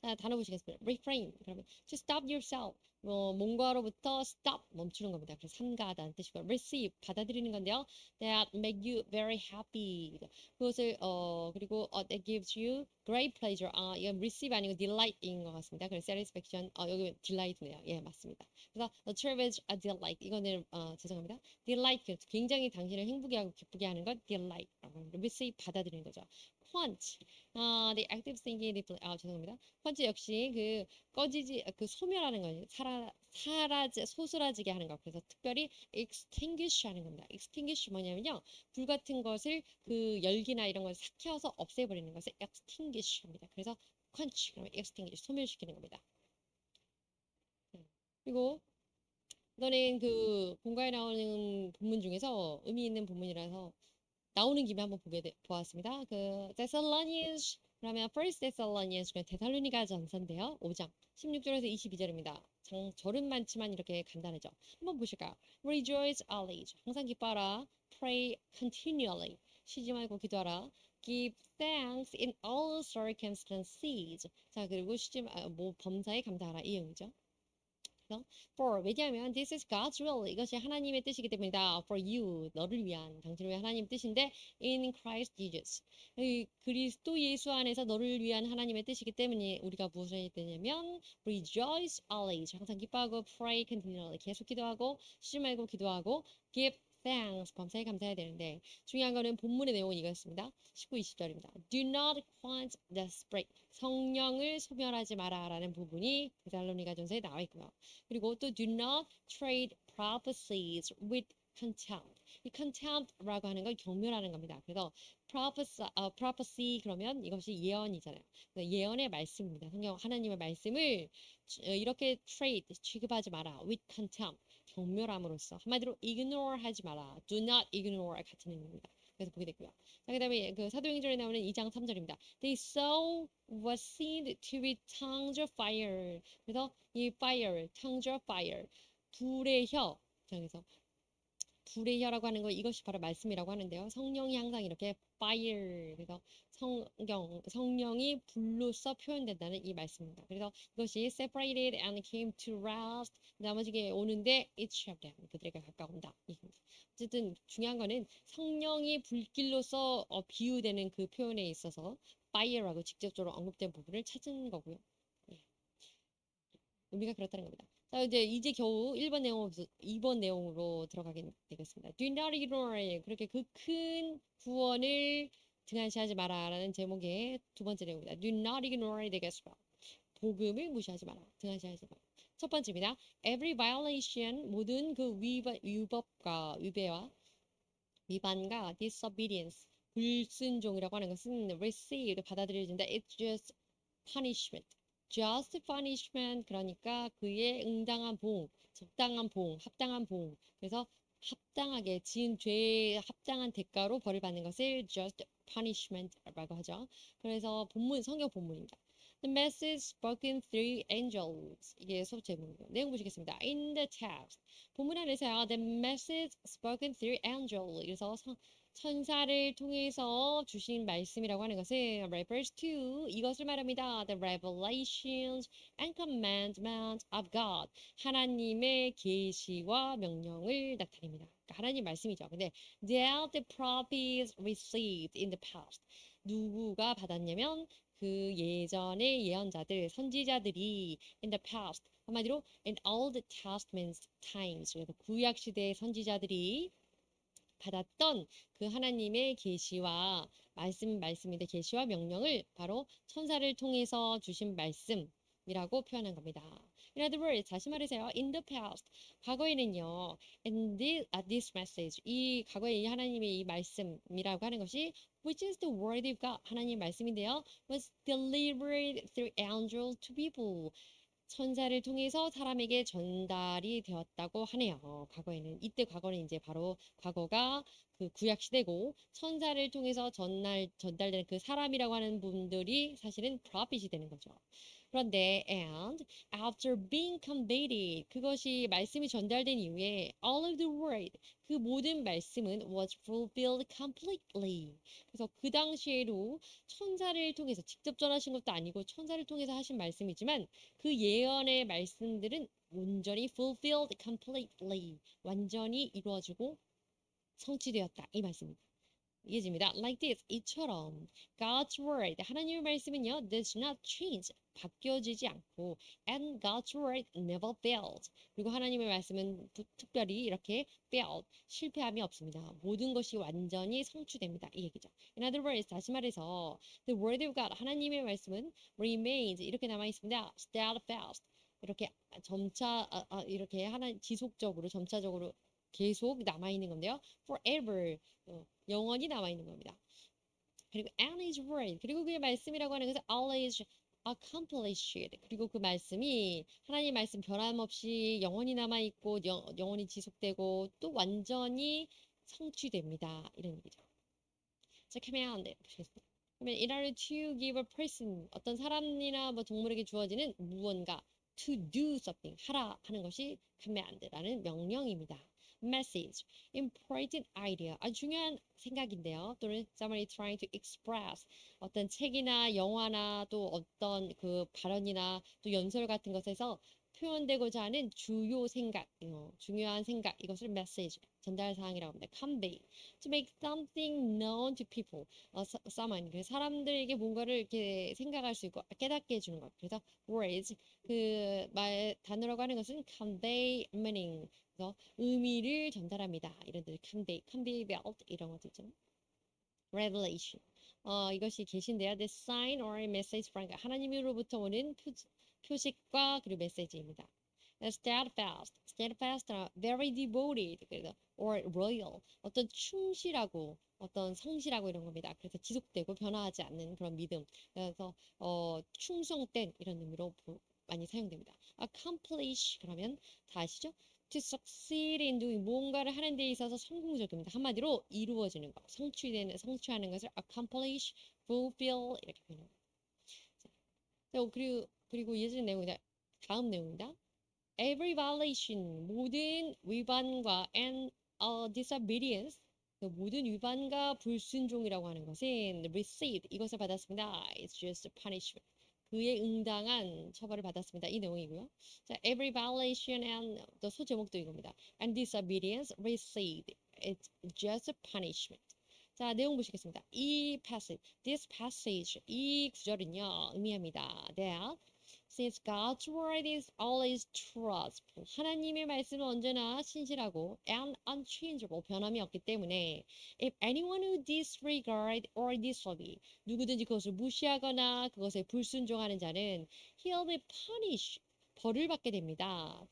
자, 단어 보시겠습니다. refrain. 그러면 to stop yourself. 뭔가로부터 stop, 멈추는 겁니다. 그래서 삼가하다는 뜻이고 receive, 받아들이는 건데요. that make you very happy. 그것을 그리고 that gives you great pleasure. 이건 receive 아니고 delight인 것 같습니다. 그래서 satisfaction, 여기 delight네요. 예, 맞습니다. 그래서 the trip is a delight. 이거는 죄송합니다. delight, 굉장히 당신을 행복해 하고 기쁘게 하는 것 delight. receive, 받아들이는 거죠. quench, the active thinking, 죄송합니다. 펀치 역시 소멸하는 거예요. 소스라지게 하는 거. 그래서 특별히 extinguish 하는 겁니다. extinguish 뭐냐면요. 불 같은 것을 그 열기나 이런 걸 삭혀서 없애버리는 것을 extinguish 합니다. 그래서 quench, 그러면 extinguish, 소멸시키는 겁니다. 그리고 이거는 그 본가에 나오는 본문 중에서 의미 있는 본문이라서 나오는 김에 한번 보았습니다. 그 Thessalonians 그러면 First Thessalonians 데살로니가 전서인데요. 5장 16절에서 22절입니다. 절은 많지만 이렇게 간단하죠. 한번 보실까요? Rejoice always 항상 기뻐하라. Pray continually 쉬지 말고 기도하라. Give thanks in all circumstances. 자 그리고 뭐 범사에 감사하라 이 의미죠. For 왜냐하면 this is God's will 이것이 하나님의 뜻이기 때문이다. For you 너를 위한 당신을 위한 하나님의 뜻인데 in Christ Jesus 이 그리스도 예수 안에서 너를 위한 하나님의 뜻이기 때문에 우리가 무엇을 해야 되냐면 rejoice always 항상 기뻐하고 pray continually 계속 기도하고 쉬지 말고 기도하고 give thanks 범사에 감사해야 되는데 중요한 거는 본문의 내용은 이거였습니다. 19, 20절입니다. Do not quench the spirit 성령을 소멸하지 마라 라는 부분이 데살로니가전서에 나와 있고요. 그리고 또 do not trade prophecies with contempt. 이 contempt라고 하는 건 경멸하는 겁니다. 그래서 prophecy 그러면 이것이 예언이잖아요. 예언의 말씀입니다. 성경 하나님의 말씀을 이렇게 trade 취급하지 마라. with contempt 경멸함으로써 한마디로 ignore 하지 마라. do not ignore 같은 의미입니다. 그래서 보게 됐고요. 자, 그다음에 그 사도행전에 나오는 2장 3절입니다. They saw was seen to be tongues of fire. 그래서 이 fire, tongues of fire, 불의 혀. 그래서 불의 혀라고 하는 거 이것이 바로 말씀이라고 하는데요. 성령이 항상 이렇게 fire 그래서 성령이 불로써 표현된다는 이 말씀입니다. 그래서 이것이 separated and came to rest 나머지게 오는데 each of them 그들에게 가까운다. 어쨌든 중요한 거는 성령이 불길로서 비유되는 그 표현에 있어서 fire라고 직접적으로 언급된 부분을 찾은 거고요. 의미가 그렇다는 겁니다. 자, 이제 겨우 2번 내용으로 들어가게 되겠습니다. Do not ignore. 그렇게 그 큰 구원을 등한시하지 마라라는 제목의 두 번째 내용입니다. Do not ignore the gospel. 복음을 무시하지 마라. 등한시하지 마라. 첫 번째입니다. Every violation, 모든 그 위법과 위배와 위반과 disobedience, 불순종이라고 하는 것은 received, 받아들여진다. It's just punishment. just punishment 그러니까 그의 응당한 보응, 적당한 보응, 합당한 보응. 그래서 합당하게 지은 죄에 합당한 대가로 벌을 받는 것을 just punishment라고 하죠. 그래서 성경 본문입니다. The message spoken through angels. 이게 수업 제목이고요. 내용 보시겠습니다. In the text. 본문 안에서요. The message spoken through angel. 그래서 천사를 통해서 주신 말씀이라고 하는 것은 refers to 이것을 말합니다. The revelations and commandments of God. 하나님의 계시와 명령을 나타냅니다. 그러니까 하나님 말씀이죠. 근데 that the prophets received in the past. 누구가 받았냐면 그 예전의 예언자들, 선지자들이 in the past 한마디로 in all the testament times 그래서 구약 시대의 선지자들이 받았던 그 하나님의 계시와 말씀인데 계시와 명령을 바로 천사를 통해서 주신 말씀이라고 표현한 겁니다. In other words, 다시 말해서요. In the past, 과거에는요. And this message, 이 과거에 이 하나님의 이 말씀이라고 하는 것이 which is the word of God, 하나님의 말씀인데요. was delivered through angels to people. 천사를 통해서 사람에게 전달이 되었다고 하네요. 과거는 이제 바로 과거가 그 구약 시대고 천사를 통해서 전달되는 그 사람이라고 하는 분들이 사실은 prophet이 되는 거죠. 그런데 and after being conveyed 그것이 말씀이 전달된 이후에 all of the word 그 모든 말씀은 was fulfilled completely. 그래서 그 당시에도 천사를 통해서 직접 전하신 것도 아니고 천사를 통해서 하신 말씀이지만 그 예언의 말씀들은 온전히 fulfilled completely 완전히 이루어지고 성취되었다 이 말씀입니다. 이해집니다. Like this 이처럼 God's word 하나님의 말씀은요 does not change 바뀌어지지 않고 and God's word never fails 그리고 하나님의 말씀은 특별히 이렇게 failed 실패함이 없습니다. 모든 것이 완전히 성취됩니다. 이 얘기죠. In other words 다시 말해서 the word of God 하나님의 말씀은 remains 이렇게 남아 있습니다. steadfast 이렇게 이렇게 지속적으로 점차적으로 계속 남아 있는 건데요. forever 영원히 남아있는 겁니다. 그리고 and his word 그리고 그의 말씀이라고 하는 것은 always accomplished 그리고 그 말씀이 하나님 말씀 변함없이 영원히 남아있고 영원히 지속되고 또 완전히 성취됩니다. 이런 얘기죠. 자, command. 그러면 in order to give a person, 어떤 사람이나 뭐 동물에게 주어지는 무언가 to do something, 하라 하는 것이 command라는 명령입니다. message, important idea, 아주 중요한 생각인데요. 또는 somebody trying to express, 어떤 책이나 영화나 또 어떤 그 발언이나 또 연설 같은 것에서 표현되고자 하는 주요 생각, 중요한 생각, 이것을 message, 전달 사항이라고 합니다. convey, to make something known to people, someone, 그 사람들에게 뭔가를 이렇게 생각할 수 있고 깨닫게 해주는 것. 그래서 words, 그 말 단어라고 하는 것은 convey meaning, 그래서 의미를 전달합니다. 이런 뜻, convey belt 이런 것들죠. revelation, 이것이 계신데요. the sign or message from God, 하나님으로부터 오는 표식과 그리고 메시지입니다. steadfast, very devoted, 그래서 or loyal, 어떤 충실하고 어떤 성실하고 이런 겁니다. 그래서 지속되고 변화하지 않는 그런 믿음. 그래서 충성된 이런 의미로 많이 사용됩니다. accomplish, 그러면 다 아시죠? to succeed in doing, 뭔가를 하는 데 있어서 성공적입니다. 한마디로 이루어지는 것, 성취하는 것을 accomplish, fulfill 이렇게 표현합니다. 그리고 이어지는 내용이다. 다음 내용입니다. Every violation, 모든 위반과 and disobedience, 그 모든 위반과 불순종이라고 하는 것은 received, 이것을 받았습니다. It's just punishment. 그에 응당한 처벌을 받았습니다. 이 내용이고요. 자, every violation and 또 소제목도 이겁니다. And disobedience received. It's just punishment. 자, 내용 보시겠습니다. this passage, 이 구절은요, 의미합니다. That since God's word is always trustful, 하나님의 말씀은 언제나 신실하고 and unchangeable, 변함이 없기 때문에 if anyone who disregard or disobey, 누구든지 그것을 무시하거나 그것에 불순종하는 자는 he'll be punished, 벌을 받게 됩니다.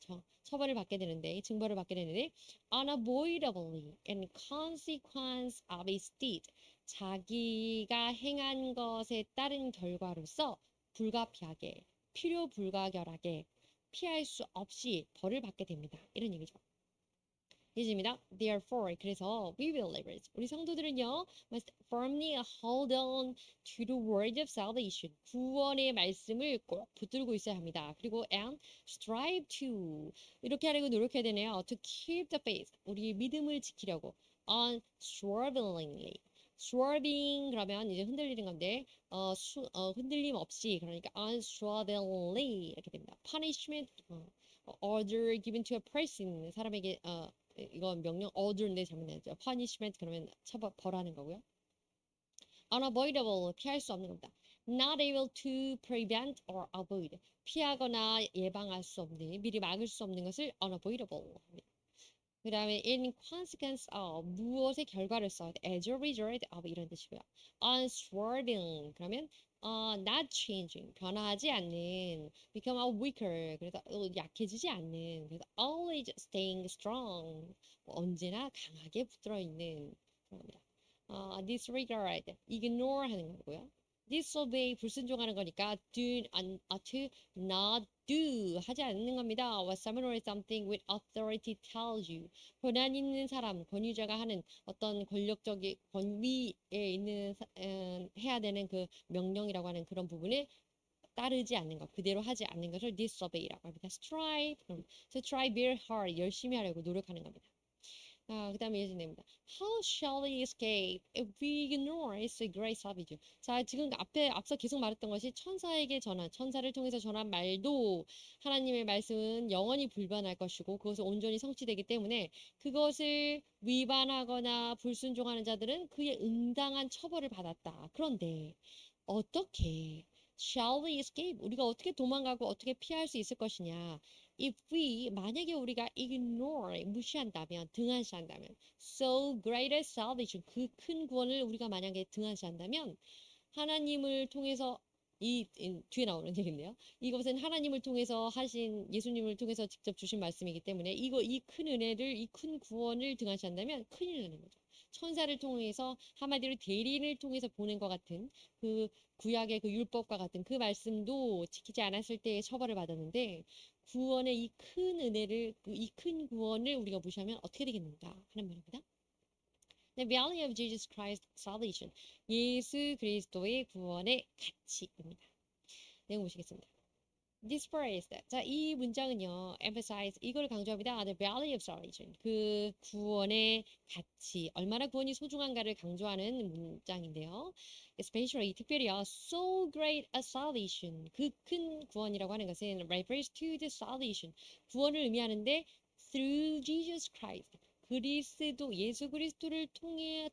처벌을 받게 되는데, 징벌을 받게 되는데 unavoidably in consequence of his deed, 자기가 행한 것에 따른 결과로서 불가피하게, 필요 불가결하게, 피할 수 없이 벌을 받게 됩니다. 이런 얘기죠. 예지입니다. Therefore, 그래서 we believers, 우리 성도들은요, must firmly hold on to the word of salvation, 구원의 말씀을 꼭 붙들고 있어야 합니다. 그리고 and strive to, 이렇게 하려고 노력해야 되네요. To keep the faith, 우리 믿음을 지키려고 unswervingly, swerving 그러면 이제 흔들리는 건데 흔들림 없이, 그러니까 unswervingly 이렇게 됩니다. punishment, order given to a person, 사람에게 이건 명령 order인데 잘못했죠. punishment 그러면 벌하는 거고요. unavoidable, 피할 수 없는 겁니다. not able to prevent or avoid, 피하거나 예방할 수 없는, 미리 막을 수 없는 것을 unavoidable 합니다. 그 다음에 in consequence of, 무엇의 결과로서, as a result of 이런 뜻이고요. unswerving 그러면 not changing, 변화하지 않는, become a weaker, 그래서 약해지지 않는, 그래서 always staying strong, 언제나 강하게 붙들어 있는 그런 겁니다. disregard, ignore 하는 거고요. disobey, 불순종하는 거니까 to not do, 하지 않는 겁니다. What someone or something with authority tells you, 권한 있는 사람, 권위자가 하는 어떤 권력적인 권위에 있는 해야 되는 그 명령이라고 하는 그런 부분에 따르지 않는 것, 그대로 하지 않는 것을 disobey라고 합니다. strive, so try very hard, 열심히 하려고 노력하는 겁니다. 그 다음에 예진입니다. How shall we escape if we ignore his great salvage? 자, 지금 앞서 계속 말했던 것이 천사에게 전한, 천사를 통해서 전한 말도 하나님의 말씀은 영원히 불변할 것이고 그것은 온전히 성취되기 때문에 그것을 위반하거나 불순종하는 자들은 그에 응당한 처벌을 받았다. 그런데 어떻게 shall we escape? 우리가 어떻게 도망가고 어떻게 피할 수 있을 것이냐? If we, 만약에 우리가 ignore, 무시한다면, 등한시한다면, so great a salvation, 그 큰 구원을 우리가 만약에 등한시한다면, 하나님을 통해서 뒤에 나오는 얘기인데요. 이것은 하나님을 통해서 하신, 예수님을 통해서 직접 주신 말씀이기 때문에 이 큰 은혜를, 이 큰 구원을 등한시한다면 큰일 나는 거죠. 천사를 통해서, 한마디로 대리인을 통해서 보낸 것 같은 그 구약의 그 율법과 같은 그 말씀도 지키지 않았을 때에 처벌을 받았는데 구원의 이 큰 은혜를, 이 큰 구원을 우리가 무시하면 어떻게 되겠는가 하는 말입니다. The value of Jesus Christ's salvation. 예수 그리스도의 구원의 가치입니다. 내용 보시겠습니다. This phrase, 자, 이 문장은요, emphasize, 이걸 강조합니다. The value of salvation, 그 구원의 가치, 얼마나 구원이 소중한가를 강조하는 문장인데요. Especially, 특별히요, so great a salvation, 그 큰 구원이라고 하는 것은 refers to the salvation, 구원을 의미하는데 through Jesus Christ, 예수 그리스도를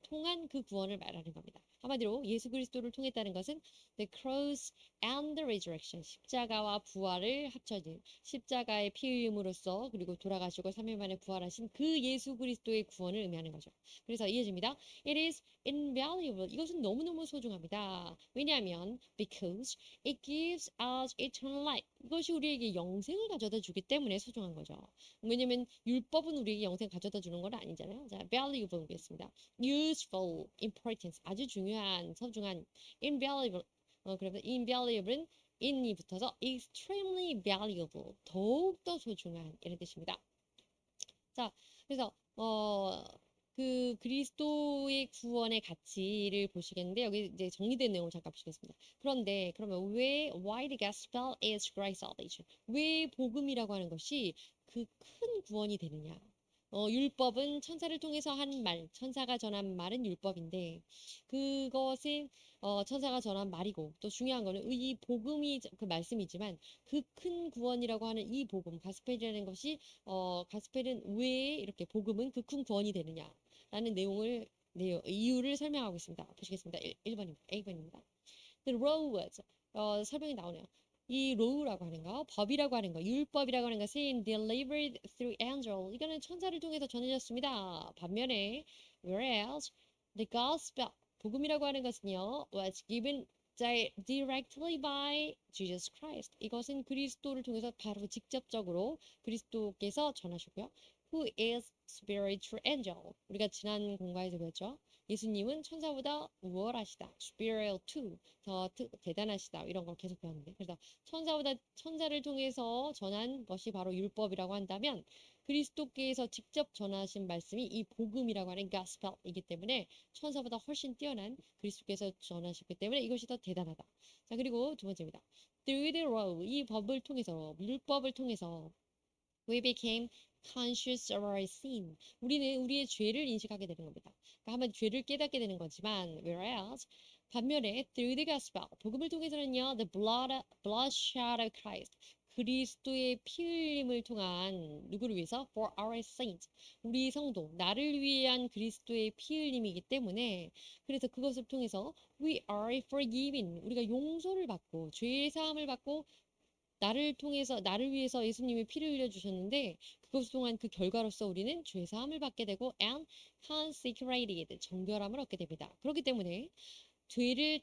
통한 그 구원을 말하는 겁니다. 한마디로 예수 그리스도를 통했다는 것은 the cross and the resurrection, 십자가와 부활을 합쳐진 십자가의 피 흘림으로써 그리고 돌아가시고 3일 만에 부활하신 그 예수 그리스도의 구원을 의미하는 거죠. 그래서 이어집니다. It is invaluable. 이것은 너무너무 소중합니다. 왜냐하면 because it gives us eternal life. 이것이 우리에게 영생을 가져다 주기 때문에 소중한 거죠. 왜냐면 율법은 우리에게 영생 가져다 주는 건 아니잖아요. 자, valuable 보겠습니다. useful, importance, 아주 중요한, 소중한, invaluable, 그러면 invaluable은 in이 붙어서 extremely valuable, 더욱더 소중한 이런 뜻입니다. 자, 그래서 그 그리스도의 구원의 가치를 보시겠는데 여기 이제 정리된 내용을 잠깐 보시겠습니다. 그런데 그러면 왜 why the gospel is great salvation? 왜 복음이라고 하는 것이 그 큰 구원이 되느냐? 율법은 천사를 통해서 한 말, 천사가 전한 말은 율법인데 그것은 천사가 전한 말이고 또 중요한 거는 이 복음이 그 말씀이지만 그 큰 구원이라고 하는 이 복음, 가스펠이라는 것이 가스펠은 왜 이렇게 복음은 그 큰 구원이 되느냐라는 이유를 설명하고 있습니다. 보시겠습니다. 1번입니다. A번입니다. The law was, 설명이 나오네요. 이 law라고 하는 거, 법이라고 하는 거, 율법이라고 하는 것은 delivered through angel. 이거는 천사를 통해서 전해졌습니다. 반면에 whereas the gospel, 복음이라고 하는 것은요, was given directly by Jesus Christ. 이것은 그리스도를 통해서 바로 직접적으로 그리스도께서 전하셨고요. Who is spiritual angel. 우리가 지난 공과에서 배웠죠. 예수님은 천사보다 우월하시다. superior to, 더 대단하시다. 이런 걸 계속 배웠는데. 그래서 천사를 통해서 전한 것이 바로 율법이라고 한다면 그리스도께서 직접 전하신 말씀이 이 복음이라고 하는 gospel이기 때문에 천사보다 훨씬 뛰어난 그리스도께서 전하셨기 때문에 이것이 더 대단하다. 자, 그리고 두 번째입니다. Through the law, 이 법을 통해서, 율법을 통해서 we became conscious of our sin. 우리는 우리의 죄를 인식하게 되는 겁니다. 그러니까 한번 죄를 깨닫게 되는 거지만 whereas 반면에 through the gospel, 복음을 통해서는요 the bloodshed of Christ, 그리스도의 피 흘림을 통한 누구를 위해서? For our saints. 우리 성도, 나를 위한 그리스도의 피 흘림이기 때문에 그래서 그것을 통해서 we are forgiven. 우리가 용서를 받고 죄의 사함을 받고 나를 위해서 예수님이 피를 흘려 주셨는데 그것 동안 그 결과로서 우리는 죄 사함을 받게 되고 and consecrated, 정결함을 얻게 됩니다. 그렇기 때문에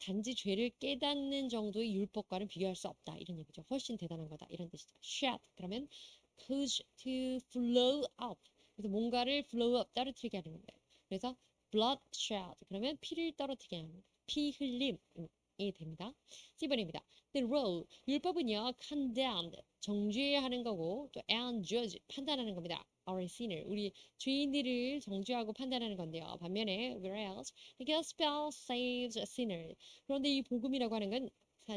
단지 죄를 깨닫는 정도의 율법과는 비교할 수 없다. 이런 얘기죠. 훨씬 대단한 거다. 이런 뜻이죠. shed 그러면 cause to flow up. 그래서 뭔가를 flow up, 떨어뜨리게 하는 겁니다. 그래서 bloodshed 그러면 피를 떨어뜨리게 하는 겁니다. 피 흘림이 됩니다. 10번입니다. The law, 율법은요, condemned, 정죄하는 거고, 또 and judge, 판단하는 겁니다. Our sinner, 우리 죄인들을 정죄하고 판단하는 건데요. 반면에, whereas, the gospel saves a sinner. 그런데 이 복음이라고 하는 건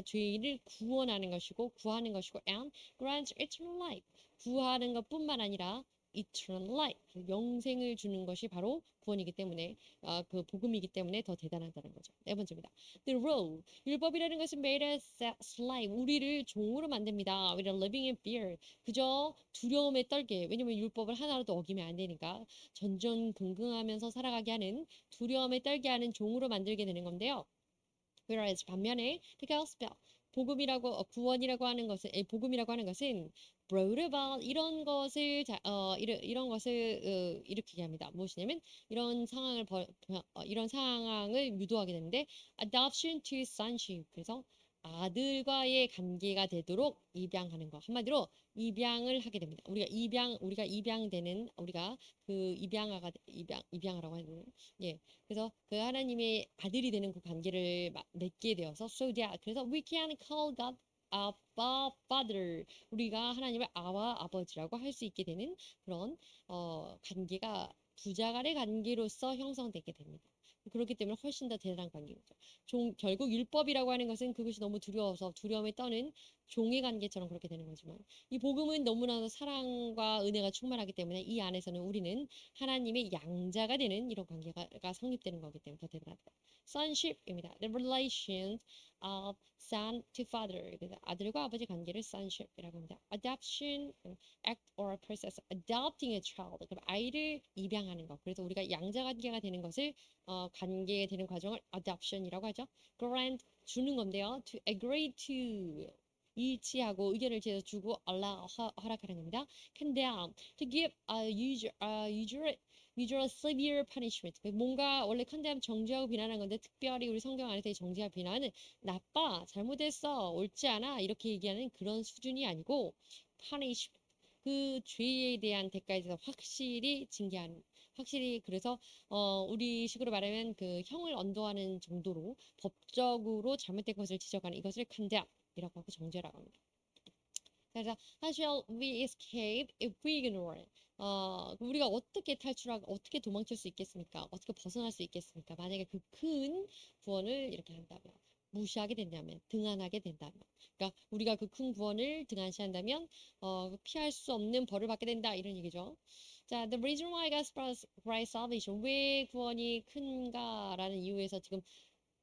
죄인을 구원하는 것이고, 구하는 것이고, and grants eternal life. 구하는 것뿐만 아니라, eternal life, 영생을 주는 것이 바로 구원이기 때문에, 그 복음이기 때문에 더 대단하다는 거죠. 네 번째입니다. The law, 율법이라는 것은 made us slave, 우리를 종으로 만듭니다. With a living in fear, 그저 두려움에 떨게. 왜냐면 율법을 하나라도 어기면 안 되니까 전전긍긍하면서 살아가게 하는, 두려움에 떨게 하는 종으로 만들게 되는 건데요. Whereas 반면에 the gospel, 구원이라고 하는 것은, 복음이라고 하는 것은 brought about, 이런 것을 일으키게 합니다. 무엇이냐면 이런 상황을 유도하게 되는데 adoption to sonship, 그래서 아들과의 관계가 되도록 입양하는 것. 한마디로 입양을 하게 됩니다. 우리가 그 입양하라고 하는, 예. 그래서 그 하나님의 아들이 되는 그 관계를 맺게 되어서 so that, 그래서 we can call God Abba Father, 우리가 하나님을 아와 아버지라고 할 수 있게 되는 그런 관계가 부자 간의 관계로서 형성되게 됩니다. 그렇기 때문에 훨씬 더 대단한 관계죠. 결국 율법이라고 하는 것은 그것이 너무 두려워서 두려움에 떠는 종의 관계처럼 그렇게 되는 거지만 이 복음은 너무나도 사랑과 은혜가 충만하기 때문에 이 안에서는 우리는 하나님의 양자가 되는 이런 관계가 성립되는 거기 때문에 더 대단하다. Sonship입니다. The relations of son to father. 아들과 아버지 관계를 sonship이라고 합니다. Adoption, act or process, adopting a child. 그럼 아이를 입양하는 것. 그래서 우리가 양자 관계가 되는 것을 관계에 되는 과정을 adoption이라고 하죠. grant 주는 건데요. to agree to 일치하고 의견을 제해서 주고 allow 허락하는 겁니다. condemn to give usual severe punishment. 뭔가 원래 condemn 정죄하고 비난하는 건데 특별히 우리 성경 안에서 이 정죄와 비난은 나빠, 잘못했어, 옳지 않아 이렇게 얘기하는 그런 수준이 아니고 punish 그 죄에 대한 대가에 대해서 확실히 징계하는 확실히 그래서 우리 식으로 말하면 그 형을 언도하는 정도로 법적으로 잘못된 것을 지적하는 이것을 condemn이라고 하고 정죄라고 합니다. 그래서 how shall we escape if we ignore it? 우리가 어떻게 탈출하고 어떻게 도망칠 수 있겠습니까? 어떻게 벗어날 수 있겠습니까? 만약에 그 큰 구원을 이렇게 한다면 무시하게 된다면 등한하게 된다면 그러니까 우리가 그 큰 구원을 등한시한다면 피할 수 없는 벌을 받게 된다 이런 얘기죠. 자, the reason why God's Christ salvation 왜 구원이 큰가라는 이유에서 지금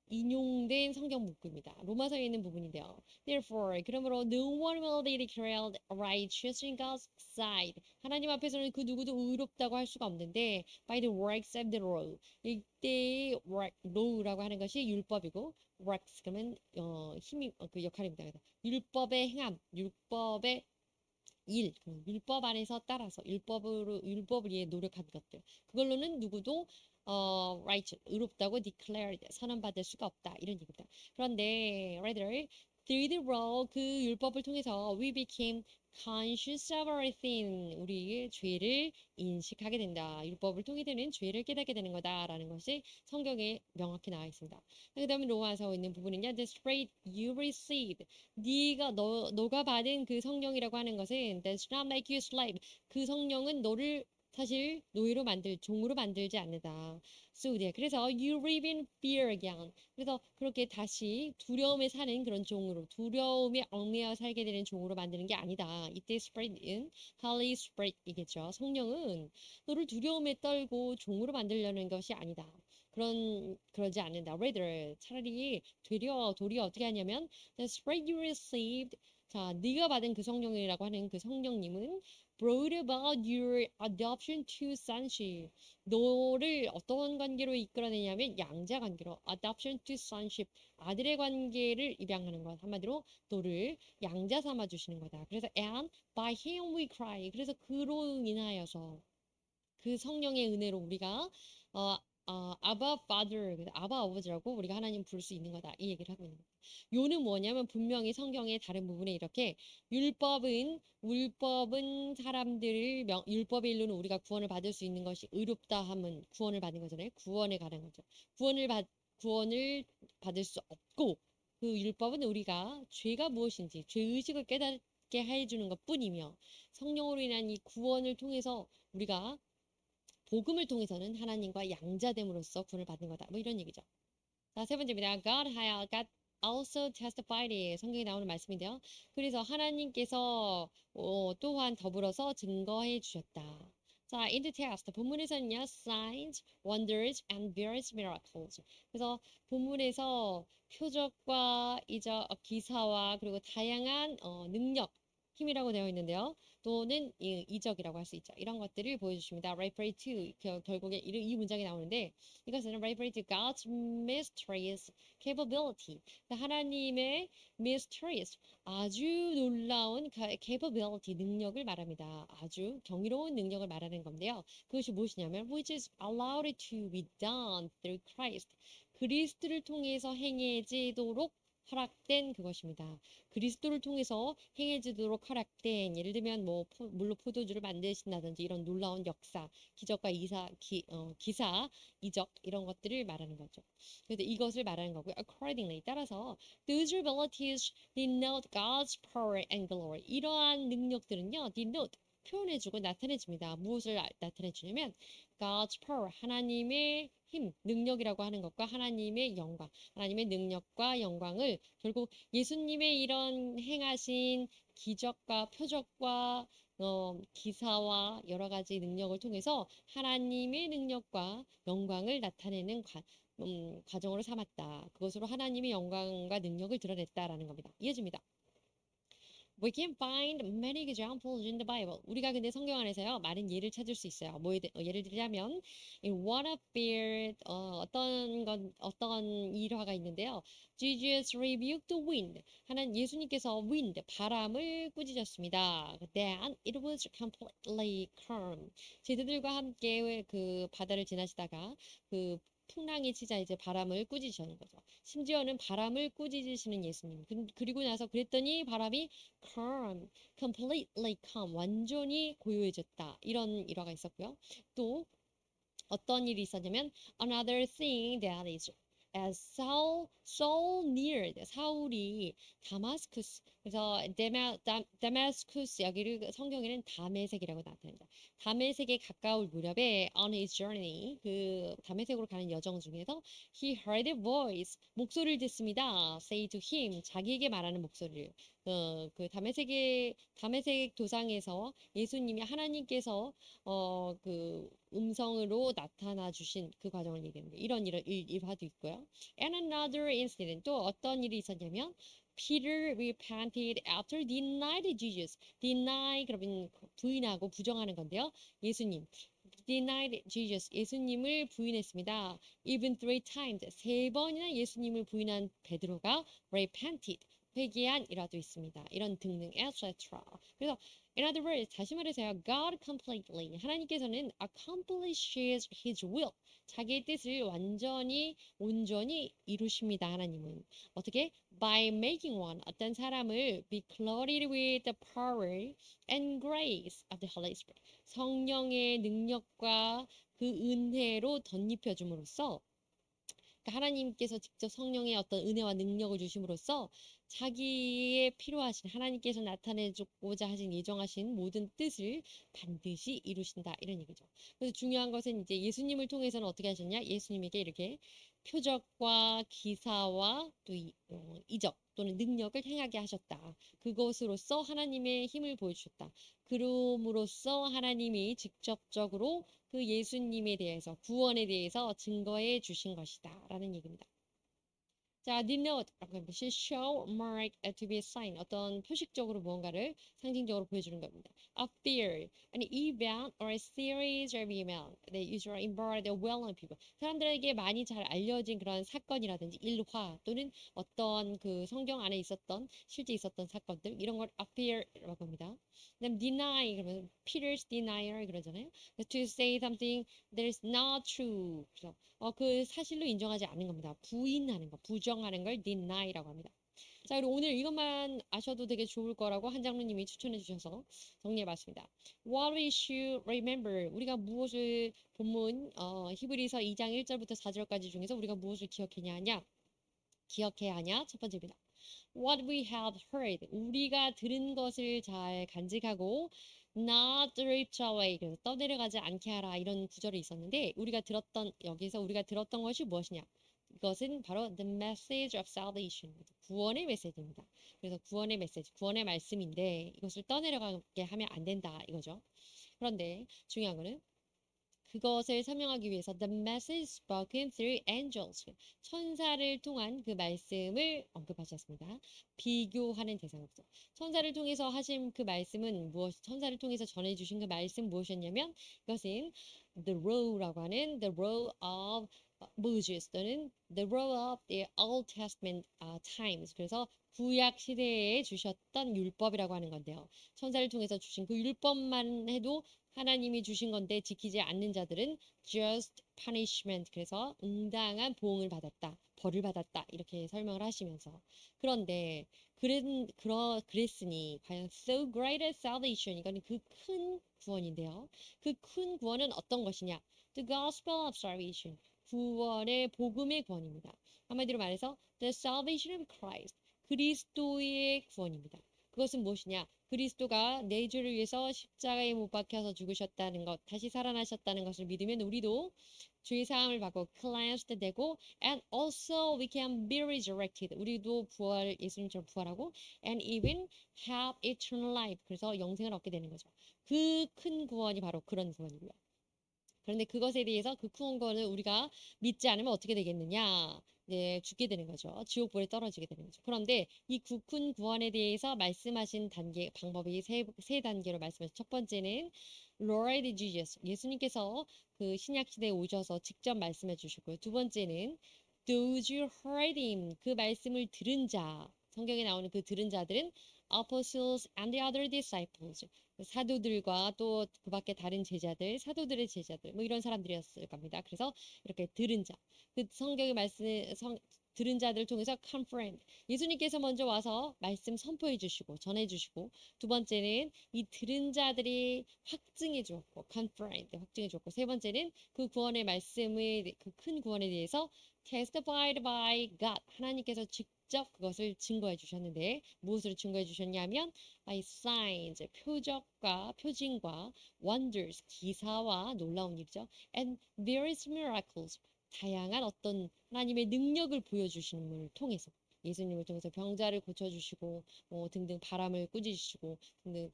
인용된 성경 문구입니다. 로마서에 있는 부분인데요. Therefore, 그러므로 no one will be declared righteous in God's sight. 하나님 앞에서는 그 누구도 의롭다고 할 수가 없는데 by the works of the law. 이때의 law라고 하는 것이 율법이고 works 그러면 힘이 그 역할입니다. 그래서 율법의 행함, 율법의 율법 안에서 따라서 율법을 위해 노력한 것들. 그걸로는 누구도 righteous, 의롭다고 declared, 선언받을 수가 없다. 이런 얘기입니다. 그런데 rather through the law 그 율법을 통해서 we became conscious of our sin. 우리의 죄를 인식하게 된다. 율법을 통해 되는 죄를 깨닫게 되는 거다라는 것이 성경에 명확히 나와 있습니다. 그다음에 로마서 있는 부분은요. The spirit you received. 너가 받은 그 성령이라고 하는 것은 does not make you slave. 그 성령은 너를 사실 노예로 종으로 만들지 않는다. So, 네. 그래서 you live in fear again. 그래서 그렇게 다시 두려움에 사는 그런 종으로, 두려움에 얽매여 살게 되는 종으로 만드는 게 아니다. 이때 spirit은 Holy Spirit이겠죠. 성령은 너를 두려움에 떨고 종으로 만들려는 것이 아니다. 그러지 않는다. Rather, 차라리 도리어 어떻게 하냐면, the spirit you received, 자, 네가 받은 그 성령이라고 하는 그 성령님은 brought about your adoption to sonship. 너를 어떤 관계로 이끌어내냐면 양자 관계로 adoption to sonship. 아들의 관계를 입양하는 것. 한마디로 너를 양자 삼아 주시는 거다. 그래서 and by him we cry. 그래서 그로 인하여서 그 성령의 은혜로 우리가 아바 파더, 아바 아버지라고 우리가 하나님 부를 수 있는 거다. 이 얘기를 하고 있는 거예요. 요는 뭐냐면 분명히 성경의 다른 부분에 이렇게 율법은 사람들을 율법의 일로는 우리가 구원을 받을 수 있는 것이 의롭다 함은 구원을 받는 거잖아요. 구원에 관한 거죠. 구원을 받을 수 없고 그 율법은 우리가 죄가 무엇인지 죄의식을 깨닫게 해주는 것뿐이며 성령으로 인한 이 구원을 통해서 우리가 복음을 통해서는 하나님과 양자됨으로써 구원을 받는 거다. 뭐 이런 얘기죠. 자, 세 번째입니다. God also testified. 성경에 나오는 말씀인데요. 그래서 하나님께서 또한 더불어서 증거해 주셨다. 자, in the text, 본문에서는요, signs, wonders, and various miracles. 그래서 본문에서 표적과 기사와 그리고 다양한 능력, 힘이라고 되어 있는데요. 또는 이적이라고 할 수 있죠. 이런 것들을 보여주십니다. Refer to 결국에 이 문장이 나오는데 이것은 refer to God's mysterious capability. 하나님의 mysterious 아주 놀라운 capability 능력을 말합니다. 아주 경이로운 능력을 말하는 건데요. 그것이 무엇이냐면 which is allowed to be done through Christ. 그리스도를 통해서 행해지도록 허락된 그것입니다. 그리스도를 통해서 행해지도록 허락된 예를 들면 물로 포도주를 만드신다든지 이런 놀라운 역사, 기적과 기사, 이적 이런 것들을 말하는 거죠. 그래서 이것을 말하는 거고요. Accordingly 따라서 those abilities denote God's power and glory. 이러한 능력들은요, denote 표현해주고 나타내줍니다. 무엇을 나타내주냐면 God's power, 하나님의 힘, 능력이라고 하는 것과 하나님의 영광, 하나님의 능력과 영광을 결국 예수님의 이런 행하신 기적과 표적과 기사와 여러 가지 능력을 통해서 하나님의 능력과 영광을 나타내는 과정으로 삼았다. 그것으로 하나님의 영광과 능력을 드러냈다라는 겁니다. 이해집니다. We can find many examples in the Bible. 우리가 근데 성경 안에서요, 많은 예를 찾을 수 있어요. 예를 들자면, in one of their, 어떤 일화가 있는데요. Jesus rebuked the wind. 예수님께서 wind, 바람을 꾸짖었습니다. Then it was completely calm. 제자들과 함께 그 바다를 지나시다가 그 풍랑이 치자 이제 바람을 꾸짖으시는 거죠. 심지어는 바람을 꾸짖으시는 예수님. 그리고 나서 그랬더니 바람이 calm, completely calm, 완전히 고요해졌다. 이런 일화가 있었고요. 또 어떤 일이 있었냐면 another thing that is as Saul neared 사울이 다마스쿠스 그래서 다마스쿠스 여기를 성경에는 다메섹이라고 나타납니다. 다메섹에 가까울 무렵에 on his journey 그 다메섹으로 가는 여정 중에서 he heard a voice 목소리를 듣습니다. say to him 자기에게 말하는 목소리를 그 다메섹 도상에서 예수님이 하나님께서 그 음성으로 나타나 주신 그 과정을 얘기합니다. 이런 일화도 있고요. And another incident, 또 어떤 일이 있었냐면 Peter repented after denying Jesus. deny 그러면 부인하고 부정하는 건데요. 예수님 denied Jesus. 예수님을 부인했습니다. Even 3 times. 3번이나 예수님을 부인한 베드로가 repented. 회개한 일화도 있습니다. 이런 등등 etc. 그래서 in other words, 다시 말해서요. God completely. 하나님께서는 accomplishes his will. 자기의 뜻을 온전히 이루십니다. 하나님은. 어떻게? By making one. 어떤 사람을 be clothed with the power and grace of the Holy Spirit. 성령의 능력과 그 은혜로 덧입혀 줌으로써 그러니까 하나님께서 직접 성령의 어떤 은혜와 능력을 주심으로써 자기의 필요하신 하나님께서 나타내고자 하신 예정하신 모든 뜻을 반드시 이루신다 이런 얘기죠. 그래서 중요한 것은 이제 예수님을 통해서는 어떻게 하셨냐? 예수님에게 이렇게 표적과 기사와 또 이적 또는 능력을 행하게 하셨다. 그것으로써 하나님의 힘을 보여주셨다. 그럼으로써 하나님이 직접적으로 그 예수님에 대해서 구원에 대해서 증거해 주신 것이다 라는 얘기입니다. 자, denote 것이 show, mark, to be a sign 어떤 표식적으로 무언가를 상징적으로 보여주는 겁니다. appear, an event or a series of events that usually involve the well-known people. 사람들에게 많이 잘 알려진 그런 사건이라든지 일화 또는 어떤 그 성경 안에 있었던 실제 있었던 사건들 이런 걸 appear라고 합니다. 그다음 deny 그러면 Peter's denier 그러잖아요. to say something that is not true. 그래서 그 사실로 인정하지 않는 겁니다. 부인하는 거, 부정하는 걸 deny라고 합니다. 자, 그리고 오늘 이것만 아셔도 되게 좋을 거라고 한 장로님이 추천해 주셔서 정리해봤습니다. What we should remember. 우리가 무엇을 본문 히브리서 2장 1절부터 4절까지 중에서 우리가 무엇을 기억해야 하냐? 첫 번째입니다. What we have heard. 우리가 들은 것을 잘 간직하고 not drift away. 그래서 떠내려가지 않게 하라. 이런 구절이 있었는데 여기서 우리가 들었던 것이 무엇이냐? 이것은 바로 the message of salvation. 구원의 메시지입니다. 그래서 구원의 메시지, 구원의 말씀인데 이것을 떠내려가게 하면 안 된다. 이거죠. 그런데 중요한 거는 그것을 설명하기 위해서 the message spoken through angels 천사를 통한 그 말씀을 언급하셨습니다. 비교하는 대상이죠. 천사를 통해서 하신 그 말씀은 천사를 통해서 전해주신 그 말씀 무엇이었냐면 이것은 the law라고 하는 the law of Moses 또는 the law of the Old Testament times. 그래서 구약 시대에 주셨던 율법이라고 하는 건데요. 천사를 통해서 주신 그 율법만 해도 하나님이 주신 건데 지키지 않는 자들은 just punishment 그래서 응당한 보응을 받았다. 벌을 받았다. 이렇게 설명을 하시면서 그런데 그랬으니 과연 so great a salvation 이거는 그 큰 구원인데요. 그 큰 구원은 어떤 것이냐? The gospel of salvation 구원의 복음의 구원입니다. 한마디로 말해서 the salvation of Christ 그리스도의 구원입니다. 그것은 무엇이냐? 그리스도가 내 죄를 위해서 십자가에 못 박혀서 죽으셨다는 것, 다시 살아나셨다는 것을 믿으면 우리도 죄 사함을 받고 cleansed 되고 and also we can be resurrected. 우리도 부활 예수님처럼 부활하고 and even have eternal life. 그래서 영생을 얻게 되는 거죠. 그 큰 구원이 바로 그런 구원이고요. 그런데 그것에 대해서 그 큰 구원을 우리가 믿지 않으면 어떻게 되겠느냐? 네, 죽게 되는 거죠. 지옥불에 떨어지게 되는 거죠. 그런데 이 큰 구원에 대해서 말씀하신 단계, 방법이 세 단계로 말씀하셨죠. 첫 번째는 Lord Jesus, 예수님께서 그 신약 시대에 오셔서 직접 말씀해 주셨고요. 두 번째는 Those who heard him, 그 말씀을 들은 자, 성경에 나오는 그 들은 자들은 Apostles and the other disciples, 사도들과 또 그 밖에 다른 제자들, 사도들의 제자들, 뭐 이런 사람들이었을 겁니다. 그래서 이렇게 들은 자, 그 성경의 말씀, 들은 자들을 통해서 confirmed. 예수님께서 먼저 와서 말씀 선포해 주시고, 전해 주시고, 두 번째는 이 들은 자들이 확증해 주었고, confirmed, 확증해 주었고, 세 번째는 그 구원의 말씀의, 그 큰 구원에 대해서 testified by God. 하나님께서 직접 그것을 증거해 주셨는데, 무엇으로 증거해 주셨냐면, by signs, 표적과 표징과 wonders, 기사와 놀라운 일이죠. And various miracles, 다양한 어떤 하나님의 능력을 보여주시는 분을 통해서 예수님을 통해서 병자를 고쳐주시고 등등 바람을 꾸짖으시고 등등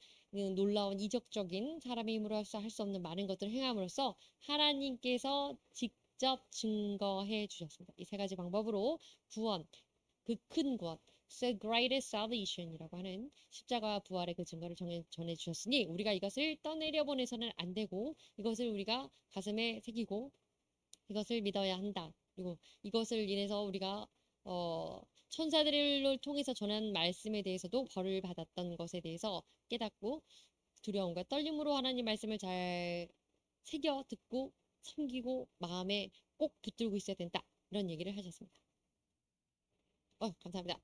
놀라운 이적적인 사람의 힘으로 할 수 없는 많은 것들을 행함으로써 하나님께서 직접 증거해 주셨습니다. 이 세 가지 방법으로 구원, 그 큰 구원, the greatest salvation이라고 하는 십자가 부활의 그 증거를 전해 주셨으니 우리가 이것을 떠내려 보내서는 안 되고 이것을 우리가 가슴에 새기고 이것을 믿어야 한다. 그리고 이것을 인해서 우리가 천사들을 통해서 전한 말씀에 대해서도 벌을 받았던 것에 대해서 깨닫고 두려움과 떨림으로 하나님 말씀을 잘 새겨 듣고 섬기고 마음에 꼭 붙들고 있어야 된다. 이런 얘기를 하셨습니다. 감사합니다.